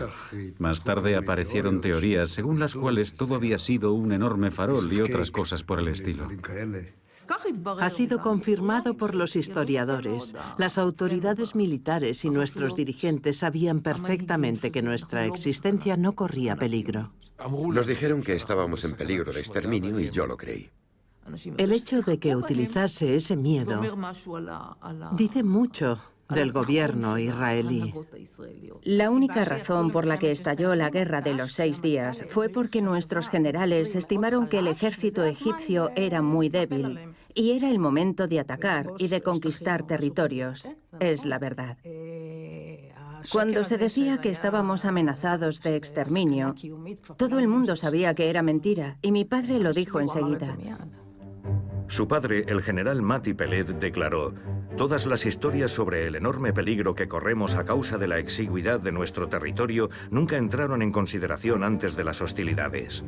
Más tarde aparecieron teorías según las cuales todo había sido un enorme farol y otras cosas por el estilo. Ha sido confirmado por los historiadores. Las autoridades militares y nuestros dirigentes sabían perfectamente que nuestra existencia no corría peligro. Nos dijeron que estábamos en peligro de exterminio y yo lo creí. El hecho de que utilizase ese miedo dice mucho del gobierno israelí. La única razón por la que estalló la guerra de los 6 días fue porque nuestros generales estimaron que el ejército egipcio era muy débil y era el momento de atacar y de conquistar territorios. Es la verdad. Cuando se decía que estábamos amenazados de exterminio, todo el mundo sabía que era mentira y mi padre lo dijo enseguida. Su padre, el general Mati Peled, declaró: todas las historias sobre el enorme peligro que corremos a causa de la exigüidad de nuestro territorio nunca entraron en consideración antes de las hostilidades.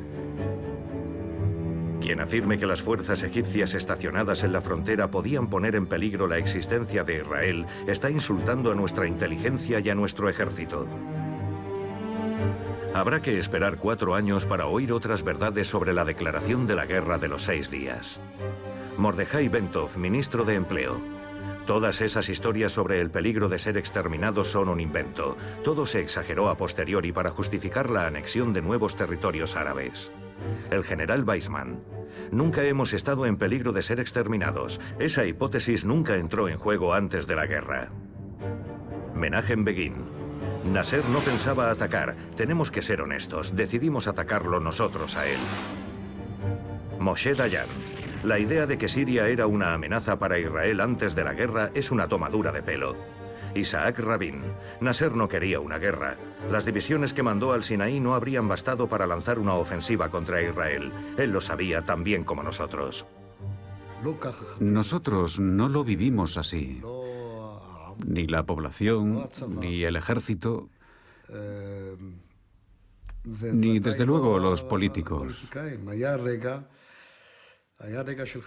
Quien afirme que las fuerzas egipcias estacionadas en la frontera podían poner en peligro la existencia de Israel está insultando a nuestra inteligencia y a nuestro ejército. Habrá que esperar 4 años para oír otras verdades sobre la declaración de la guerra de los 6 días. Mordejai Bentov, ministro de Empleo: todas esas historias sobre el peligro de ser exterminados son un invento. Todo se exageró a posteriori para justificar la anexión de nuevos territorios árabes. El general Weizmann: nunca hemos estado en peligro de ser exterminados. Esa hipótesis nunca entró en juego antes de la guerra. Menachem Begin: Nasser no pensaba atacar. Tenemos que ser honestos. Decidimos atacarlo nosotros a él. Moshe Dayan: la idea de que Siria era una amenaza para Israel antes de la guerra es una tomadura de pelo. Isaac Rabin. Nasser no quería una guerra. Las divisiones que mandó al Sinaí no habrían bastado para lanzar una ofensiva contra Israel. Él lo sabía tan bien como nosotros. Nosotros no lo vivimos así. Ni la población, ni el ejército, ni desde luego los políticos.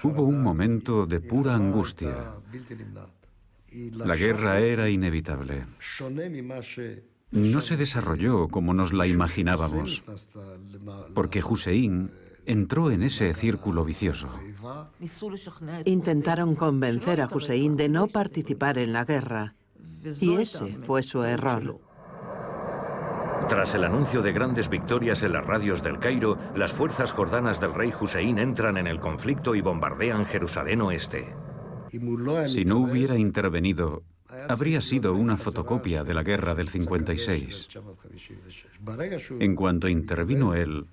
Hubo un momento de pura angustia. La guerra era inevitable. No se desarrolló como nos la imaginábamos, porque Hussein entró en ese círculo vicioso. Intentaron convencer a Hussein de no participar en la guerra, y ese fue su error. Tras el anuncio de grandes victorias en las radios del Cairo, las fuerzas jordanas del rey Hussein entran en el conflicto y bombardean Jerusalén Oeste. Si no hubiera intervenido, habría sido una fotocopia de la guerra del 56. En cuanto intervino él,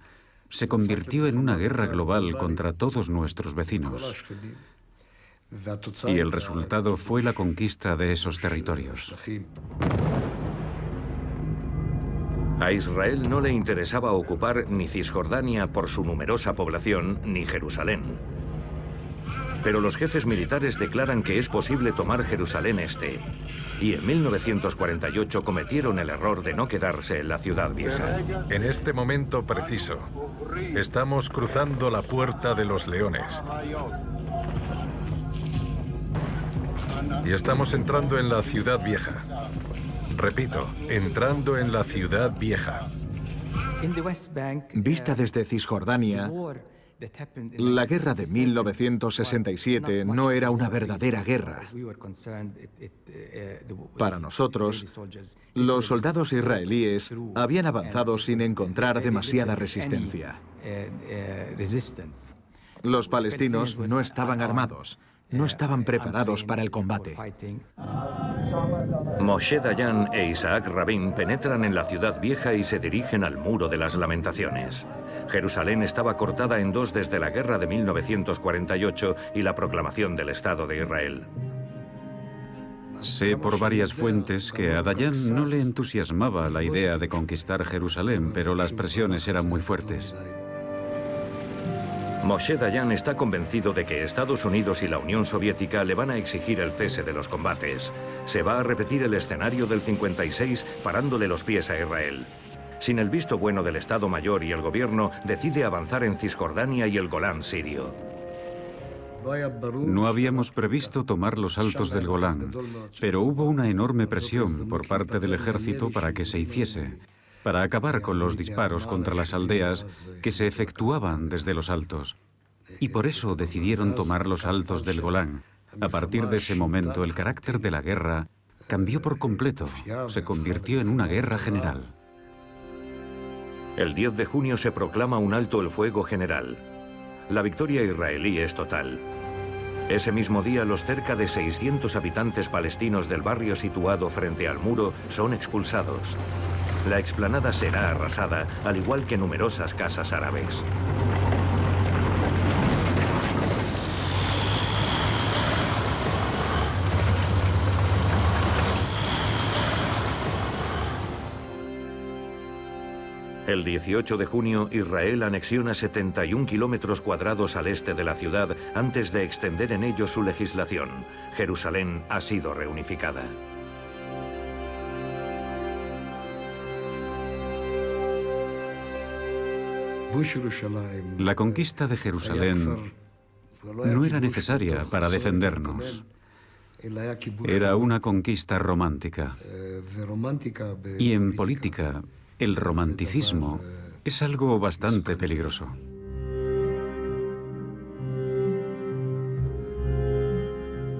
se convirtió en una guerra global contra todos nuestros vecinos. Y el resultado fue la conquista de esos territorios. A Israel no le interesaba ocupar ni Cisjordania por su numerosa población, ni Jerusalén. Pero los jefes militares declaran que es posible tomar Jerusalén Este. Y en 1948 cometieron el error de no quedarse en la ciudad vieja. En este momento preciso, estamos cruzando la Puerta de los Leones. Y estamos entrando en la ciudad vieja. Repito, entrando en la ciudad vieja. Vista desde Cisjordania, la guerra de 1967 no era una verdadera guerra. Para nosotros, los soldados israelíes habían avanzado sin encontrar demasiada resistencia. Los palestinos no estaban armados, no estaban preparados para el combate. Moshe Dayan e Isaac Rabin penetran en la ciudad vieja y se dirigen al Muro de las Lamentaciones. Jerusalén estaba cortada en dos desde la guerra de 1948 y la proclamación del Estado de Israel. Sé por varias fuentes que a Dayan no le entusiasmaba la idea de conquistar Jerusalén, pero las presiones eran muy fuertes. Moshe Dayan está convencido de que Estados Unidos y la Unión Soviética le van a exigir el cese de los combates. Se va a repetir el escenario del 56 parándole los pies a Israel. Sin el visto bueno del Estado Mayor y el gobierno, decide avanzar en Cisjordania y el Golán sirio. No habíamos previsto tomar los altos del Golán, pero hubo una enorme presión por parte del ejército para que se hiciese, para acabar con los disparos contra las aldeas que se efectuaban desde los altos. Y por eso decidieron tomar los altos del Golán. A partir de ese momento, el carácter de la guerra cambió por completo. Se convirtió en una guerra general. El 10 de junio se proclama un alto el fuego general. La victoria israelí es total. Ese mismo día, los cerca de 600 habitantes palestinos del barrio situado frente al muro son expulsados. La explanada será arrasada, al igual que numerosas casas árabes. El 18 de junio, Israel anexiona 71 kilómetros cuadrados al este de la ciudad antes de extender en ellos su legislación. Jerusalén ha sido reunificada. La conquista de Jerusalén no era necesaria para defendernos. Era una conquista romántica. Y en política, el romanticismo es algo bastante peligroso.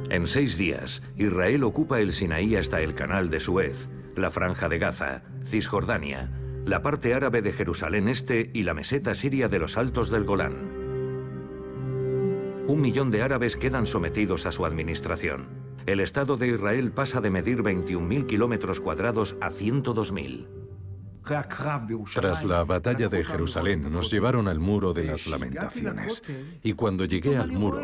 En 6 días, Israel ocupa el Sinaí hasta el Canal de Suez, la Franja de Gaza, Cisjordania, la parte árabe de Jerusalén Este y la meseta siria de los Altos del Golán. 1 millón de árabes quedan sometidos a su administración. El Estado de Israel pasa de medir 21.000 kilómetros cuadrados a 102.000. Tras la batalla de Jerusalén, nos llevaron al Muro de las Lamentaciones. Y cuando llegué al muro,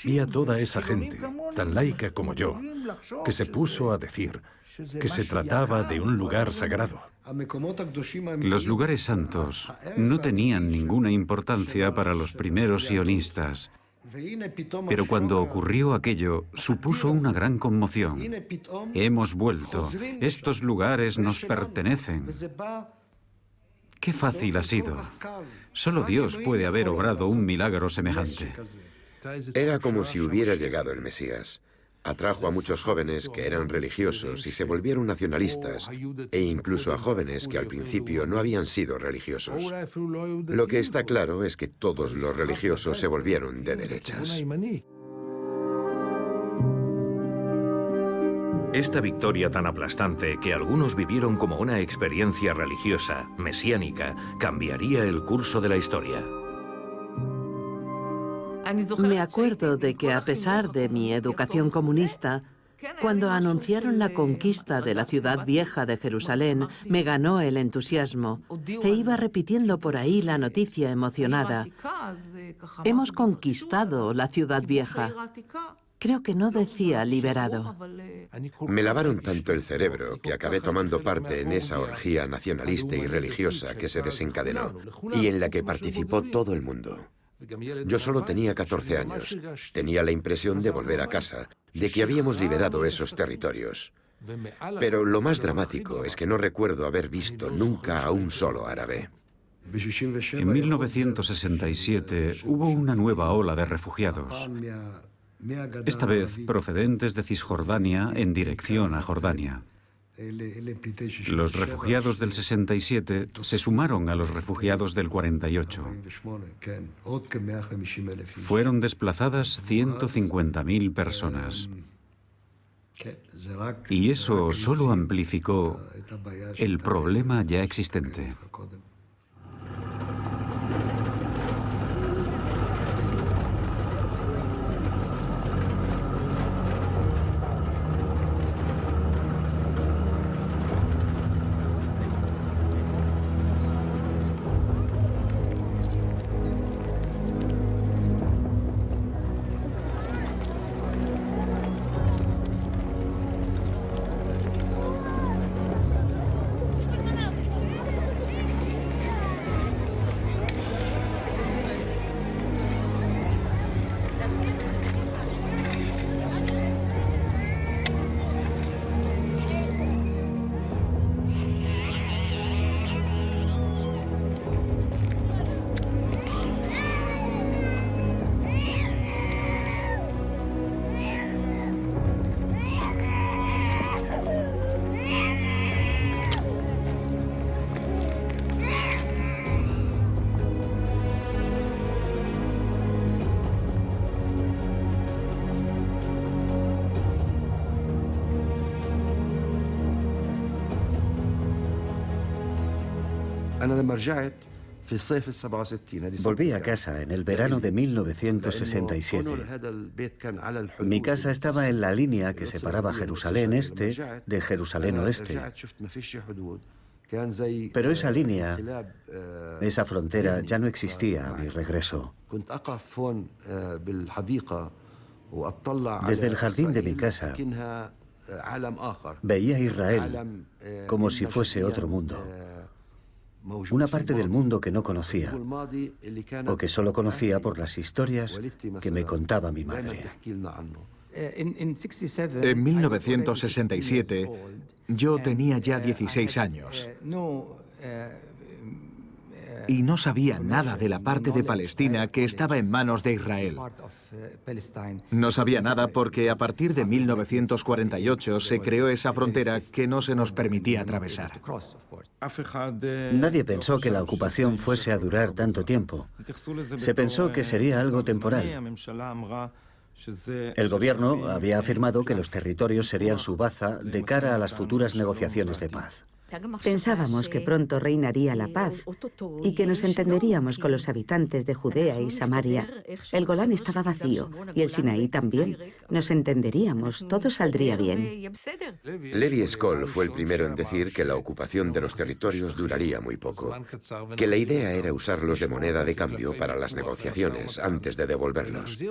vi a toda esa gente, tan laica como yo, que se puso a decir que se trataba de un lugar sagrado. Los lugares santos no tenían ninguna importancia para los primeros sionistas. Pero cuando ocurrió aquello, supuso una gran conmoción. Hemos vuelto. Estos lugares nos pertenecen. Qué fácil ha sido. Solo Dios puede haber obrado un milagro semejante. Era como si hubiera llegado el Mesías. Atrajo a muchos jóvenes que eran religiosos y se volvieron nacionalistas, e incluso a jóvenes que al principio no habían sido religiosos. Lo que está claro es que todos los religiosos se volvieron de derechas. Esta victoria tan aplastante que algunos vivieron como una experiencia religiosa, mesiánica, cambiaría el curso de la historia. Me acuerdo de que, a pesar de mi educación comunista, cuando anunciaron la conquista de la ciudad vieja de Jerusalén, me ganó el entusiasmo e iba repitiendo por ahí la noticia emocionada. Hemos conquistado la ciudad vieja. Creo que no decía liberado. Me lavaron tanto el cerebro que acabé tomando parte en esa orgía nacionalista y religiosa que se desencadenó y en la que participó todo el mundo. Yo solo tenía 14 años. Tenía la impresión de volver a casa, de que habíamos liberado esos territorios. Pero lo más dramático es que no recuerdo haber visto nunca a un solo árabe. En 1967 hubo una nueva ola de refugiados. Esta vez procedentes de Cisjordania en dirección a Jordania. Los refugiados del 67 se sumaron a los refugiados del 48. Fueron desplazadas 150.000 personas. Y eso solo amplificó el problema ya existente. Volví a casa en el verano de 1967. Mi casa estaba en la línea que separaba Jerusalén Este de Jerusalén Oeste. Pero esa línea, esa frontera, ya no existía a mi regreso. Desde el jardín de mi casa, veía Israel como si fuese otro mundo. Una parte del mundo que no conocía, o que solo conocía por las historias que me contaba mi madre. En 1967, yo tenía ya 16 años. Y no sabía nada de la parte de Palestina que estaba en manos de Israel. No sabía nada porque a partir de 1948 se creó esa frontera que no se nos permitía atravesar. Nadie pensó que la ocupación fuese a durar tanto tiempo. Se pensó que sería algo temporal. El gobierno había afirmado que los territorios serían su baza de cara a las futuras negociaciones de paz. Pensábamos que pronto reinaría la paz y que nos entenderíamos con los habitantes de Judea y Samaria. El Golán estaba vacío y el Sinaí también. Nos entenderíamos, todo saldría bien. Levi Eshkol fue el primero en decir que la ocupación de los territorios duraría muy poco, que la idea era usarlos de moneda de cambio para las negociaciones antes de devolverlos.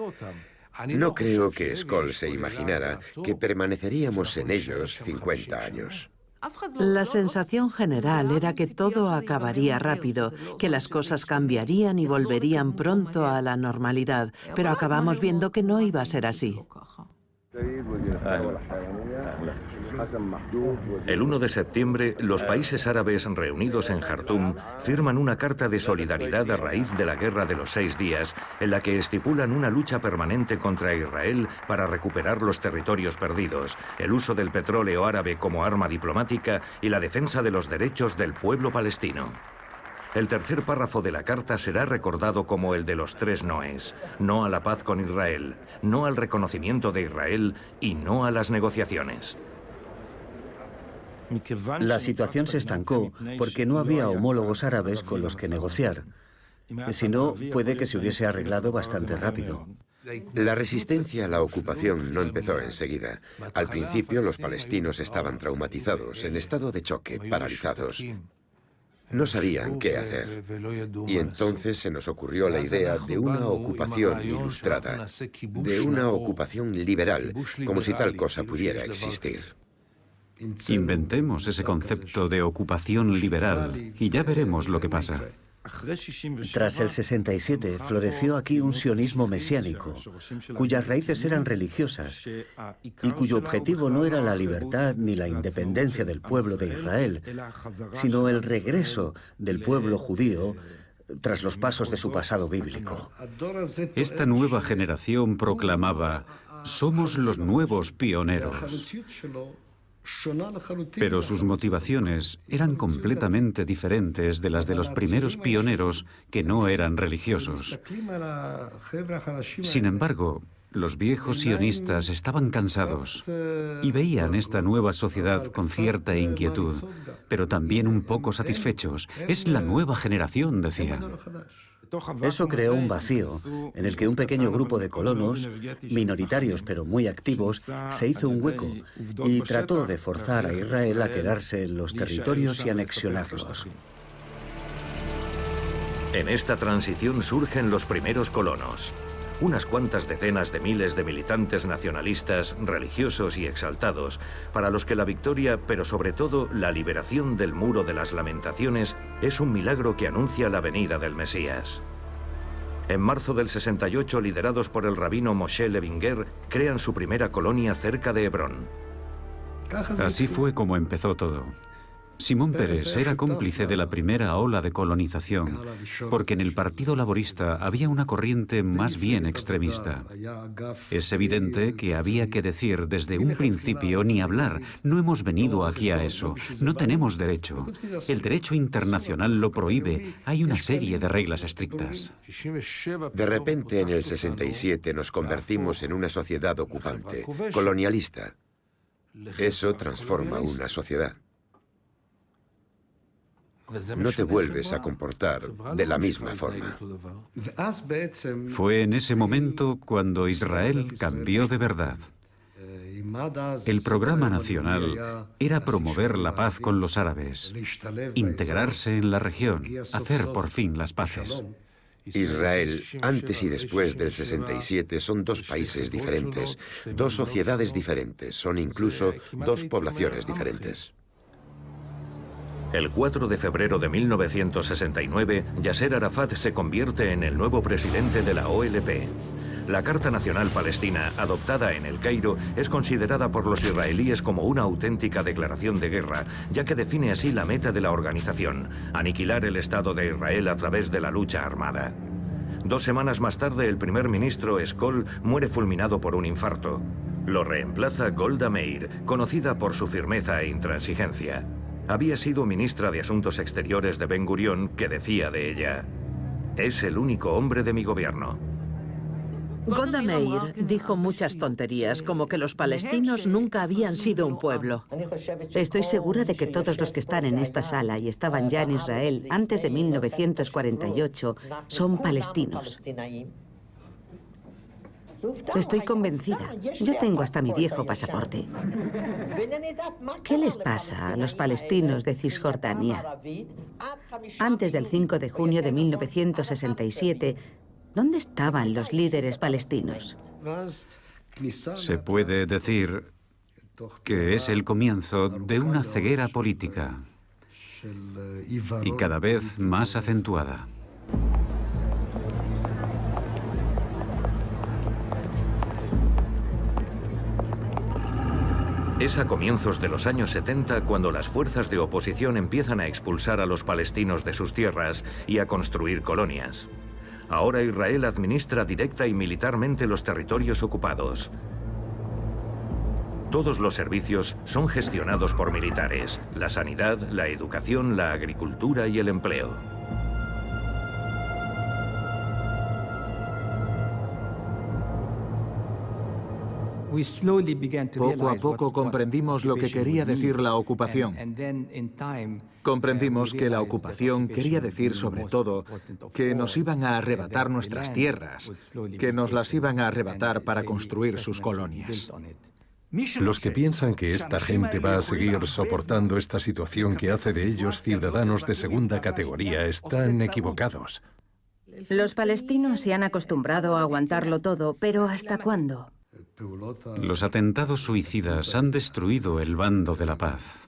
No creo que Eshkol se imaginara que permaneceríamos en ellos 50 años. La sensación general era que todo acabaría rápido, que las cosas cambiarían y volverían pronto a la normalidad, pero acabamos viendo que no iba a ser así. El 1 de septiembre, los países árabes reunidos en Jartum firman una carta de solidaridad a raíz de la Guerra de los 6 días, en la que estipulan una lucha permanente contra Israel para recuperar los territorios perdidos, el uso del petróleo árabe como arma diplomática y la defensa de los derechos del pueblo palestino. El tercer párrafo de la carta será recordado como el de los 3 noes: no a la paz con Israel, no al reconocimiento de Israel y no a las negociaciones. La situación se estancó porque no había homólogos árabes con los que negociar. Si no, puede que se hubiese arreglado bastante rápido. La resistencia a la ocupación no empezó enseguida. Al principio, los palestinos estaban traumatizados, en estado de choque, paralizados. No sabían qué hacer. Y entonces se nos ocurrió la idea de una ocupación ilustrada, de una ocupación liberal, como si tal cosa pudiera existir. Inventemos ese concepto de ocupación liberal y ya veremos lo que pasa. Tras el 67 floreció aquí un sionismo mesiánico, cuyas raíces eran religiosas y cuyo objetivo no era la libertad ni la independencia del pueblo de Israel, sino el regreso del pueblo judío tras los pasos de su pasado bíblico. Esta nueva generación proclamaba: somos los nuevos pioneros. Pero sus motivaciones eran completamente diferentes de las de los primeros pioneros que no eran religiosos. Sin embargo, los viejos sionistas estaban cansados y veían esta nueva sociedad con cierta inquietud, pero también un poco satisfechos. Es la nueva generación, decían. Eso creó un vacío en el que un pequeño grupo de colonos, minoritarios pero muy activos, se hizo un hueco y trató de forzar a Israel a quedarse en los territorios y anexionarlos. En esta transición surgen los primeros colonos. Unas cuantas decenas de miles de militantes nacionalistas, religiosos y exaltados, para los que la victoria, pero sobre todo la liberación del Muro de las Lamentaciones, es un milagro que anuncia la venida del Mesías. En marzo del 68, liderados por el rabino Moshe Levinger, crean su primera colonia cerca de Hebrón. Así fue como empezó todo. Simón Peres era cómplice de la primera ola de colonización, porque en el Partido Laborista había una corriente más bien extremista. Es evidente que había que decir desde un principio ni hablar: no hemos venido aquí a eso, no tenemos derecho. El derecho internacional lo prohíbe, hay una serie de reglas estrictas. De repente, en el 67, nos convertimos en una sociedad ocupante, colonialista. Eso transforma una sociedad. No te vuelves a comportar de la misma forma. Fue en ese momento cuando Israel cambió de verdad. El programa nacional era promover la paz con los árabes, integrarse en la región, hacer por fin las paces. Israel, antes y después del 67, son dos países diferentes, dos sociedades diferentes, son incluso dos poblaciones diferentes. El 4 de febrero de 1969, Yasser Arafat se convierte en el nuevo presidente de la OLP. La Carta Nacional Palestina, adoptada en El Cairo, es considerada por los israelíes como una auténtica declaración de guerra, ya que define así la meta de la organización: aniquilar el Estado de Israel a través de la lucha armada. 2 semanas más tarde, el primer ministro Eshkol muere fulminado por un infarto. Lo reemplaza Golda Meir, conocida por su firmeza e intransigencia. Había sido ministra de Asuntos Exteriores de Ben Gurión, que decía de ella: es el único hombre de mi gobierno. Golda Meir dijo muchas tonterías, como que los palestinos nunca habían sido un pueblo. Estoy segura de que todos los que están en esta sala y estaban ya en Israel antes de 1948 son palestinos. Estoy convencida. Yo tengo hasta mi viejo pasaporte. ¿Qué les pasa a los palestinos de Cisjordania? Antes del 5 de junio de 1967, ¿dónde estaban los líderes palestinos? Se puede decir que es el comienzo de una ceguera política y cada vez más acentuada. Es a comienzos de los años 70 cuando las fuerzas de oposición empiezan a expulsar a los palestinos de sus tierras y a construir colonias. Ahora Israel administra directa y militarmente los territorios ocupados. Todos los servicios son gestionados por militares: la sanidad, la educación, la agricultura y el empleo. Poco a poco comprendimos lo que quería decir la ocupación. Comprendimos que la ocupación quería decir sobre todo que nos iban a arrebatar nuestras tierras, que nos las iban a arrebatar para construir sus colonias. Los que piensan que esta gente va a seguir soportando esta situación que hace de ellos ciudadanos de segunda categoría están equivocados. Los palestinos se han acostumbrado a aguantarlo todo, pero ¿hasta cuándo? Los atentados suicidas han destruido el bando de la paz.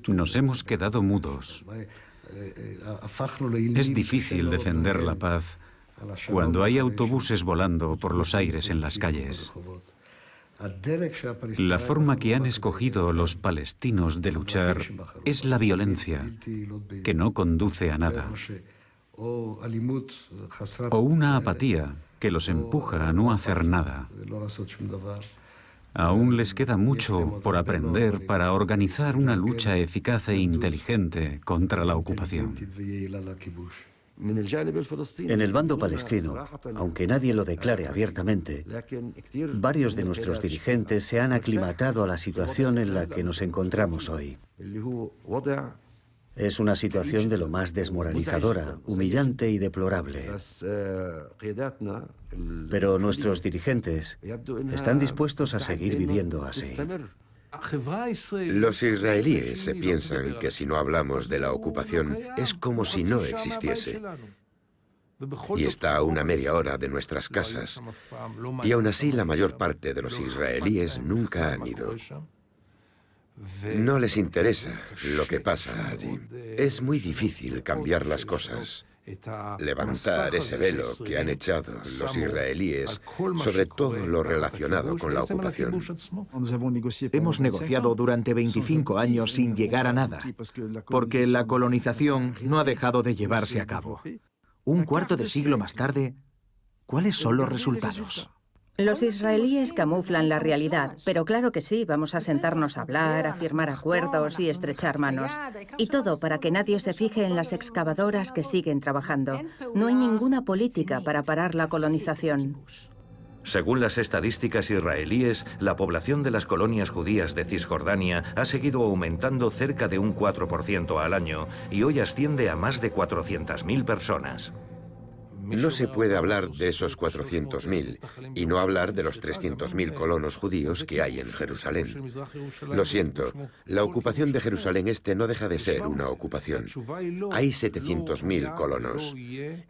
Nos hemos quedado mudos. Es difícil defender la paz cuando hay autobuses volando por los aires en las calles. La forma que han escogido los palestinos de luchar es la violencia, que no conduce a nada, o una apatía que los empuja a no hacer nada. Aún les queda mucho por aprender para organizar una lucha eficaz e inteligente contra la ocupación. En el bando palestino, aunque nadie lo declare abiertamente, varios de nuestros dirigentes se han aclimatado a la situación en la que nos encontramos hoy. Es una situación de lo más desmoralizadora, humillante y deplorable. Pero nuestros dirigentes están dispuestos a seguir viviendo así. Los israelíes se piensan que si no hablamos de la ocupación es como si no existiese. Y está a una media hora de nuestras casas. Y aún así la mayor parte de los israelíes nunca han ido. No les interesa lo que pasa allí. Es muy difícil cambiar las cosas. Levantar ese velo que han echado los israelíes sobre todo lo relacionado con la ocupación. Hemos negociado durante 25 años sin llegar a nada, porque la colonización no ha dejado de llevarse a cabo. Un cuarto de siglo más tarde, ¿cuáles son los resultados? Los israelíes camuflan la realidad, pero claro que sí, vamos a sentarnos a hablar, a firmar acuerdos y estrechar manos. Y todo para que nadie se fije en las excavadoras que siguen trabajando. No hay ninguna política para parar la colonización. Según las estadísticas israelíes, la población de las colonias judías de Cisjordania ha seguido aumentando cerca de un 4% al año y hoy asciende a más de 400.000 personas. No se puede hablar de esos 400.000 y no hablar de los 300.000 colonos judíos que hay en Jerusalén. Lo siento, la ocupación de Jerusalén Este no deja de ser una ocupación. Hay 700.000 colonos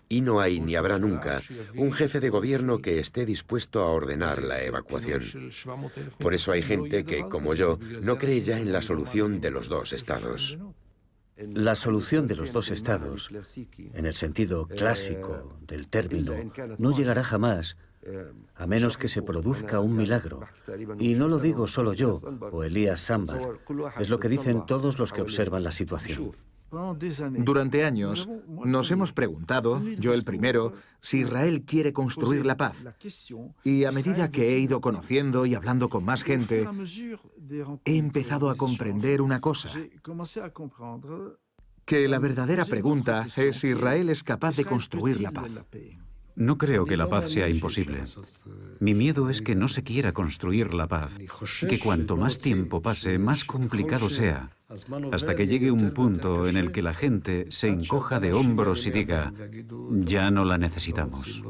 y no hay ni habrá nunca un jefe de gobierno que esté dispuesto a ordenar la evacuación. Por eso hay gente que, como yo, no cree ya en la solución de los dos estados. La solución de los dos estados, en el sentido clásico del término, no llegará jamás, a menos que se produzca un milagro. Y no lo digo solo yo o Elías Sambar, es lo que dicen todos los que observan la situación. Durante años nos hemos preguntado, yo el primero, si Israel quiere construir la paz. Y a medida que he ido conociendo y hablando con más gente, he empezado a comprender una cosa. Que la verdadera pregunta es si Israel es capaz de construir la paz. No creo que la paz sea imposible. Mi miedo es que no se quiera construir la paz, que cuanto más tiempo pase, más complicado sea, hasta que llegue un punto en el que la gente se encoja de hombros y diga, ya no la necesitamos.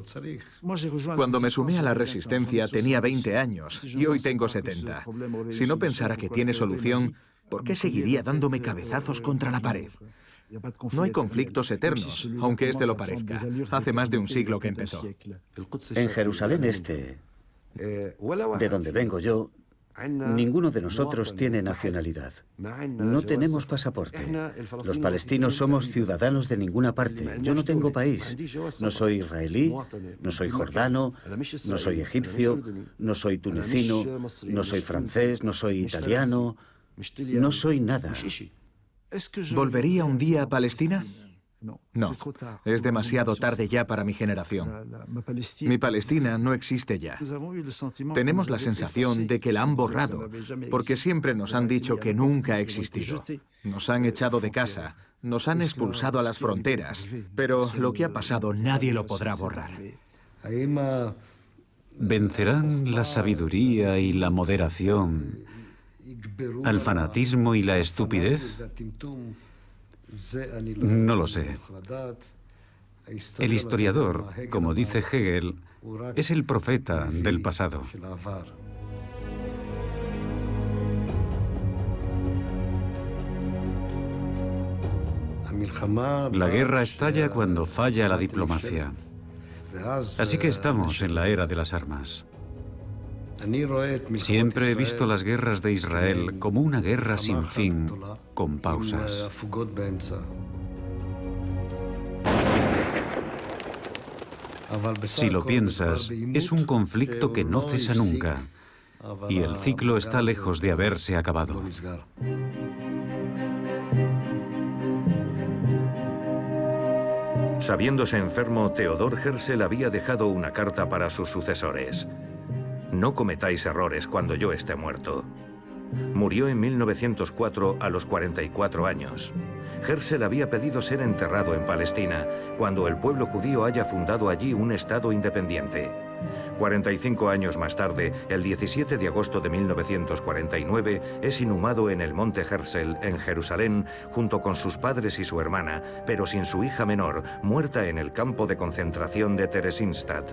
Cuando me sumé a la resistencia tenía 20 años y hoy tengo 70. Si no pensara que tiene solución, ¿por qué seguiría dándome cabezazos contra la pared? No hay conflictos eternos, aunque este lo parezca. Hace más de un siglo que empezó. En Jerusalén Este, de donde vengo yo, ninguno de nosotros tiene nacionalidad. No tenemos pasaporte. Los palestinos somos ciudadanos de ninguna parte. Yo no tengo país. No soy israelí, no soy jordano, no soy egipcio, no soy tunecino, no soy francés, no soy italiano, no soy nada. ¿Volvería un día a Palestina? No, es demasiado tarde ya para mi generación. Mi Palestina no existe ya. Tenemos la sensación de que la han borrado, porque siempre nos han dicho que nunca ha existido. Nos han echado de casa, nos han expulsado a las fronteras, pero lo que ha pasado nadie lo podrá borrar. ¿Vencerán la sabiduría y la moderación al fanatismo y la estupidez? No lo sé. El historiador, como dice Hegel, es el profeta del pasado. La guerra estalla cuando falla la diplomacia. Así que estamos en la era de las armas. Siempre he visto las guerras de Israel como una guerra sin fin, con pausas. Si lo piensas, es un conflicto que no cesa nunca, y el ciclo está lejos de haberse acabado. Sabiéndose enfermo, Theodor Herzl había dejado una carta para sus sucesores. No cometáis errores cuando yo esté muerto. Murió en 1904 a los 44 años. Herzl había pedido ser enterrado en Palestina, cuando el pueblo judío haya fundado allí un estado independiente. 45 años más tarde, el 17 de agosto de 1949, es inhumado en el Monte Herzl, en Jerusalén, junto con sus padres y su hermana, pero sin su hija menor, muerta en el campo de concentración de Theresienstadt.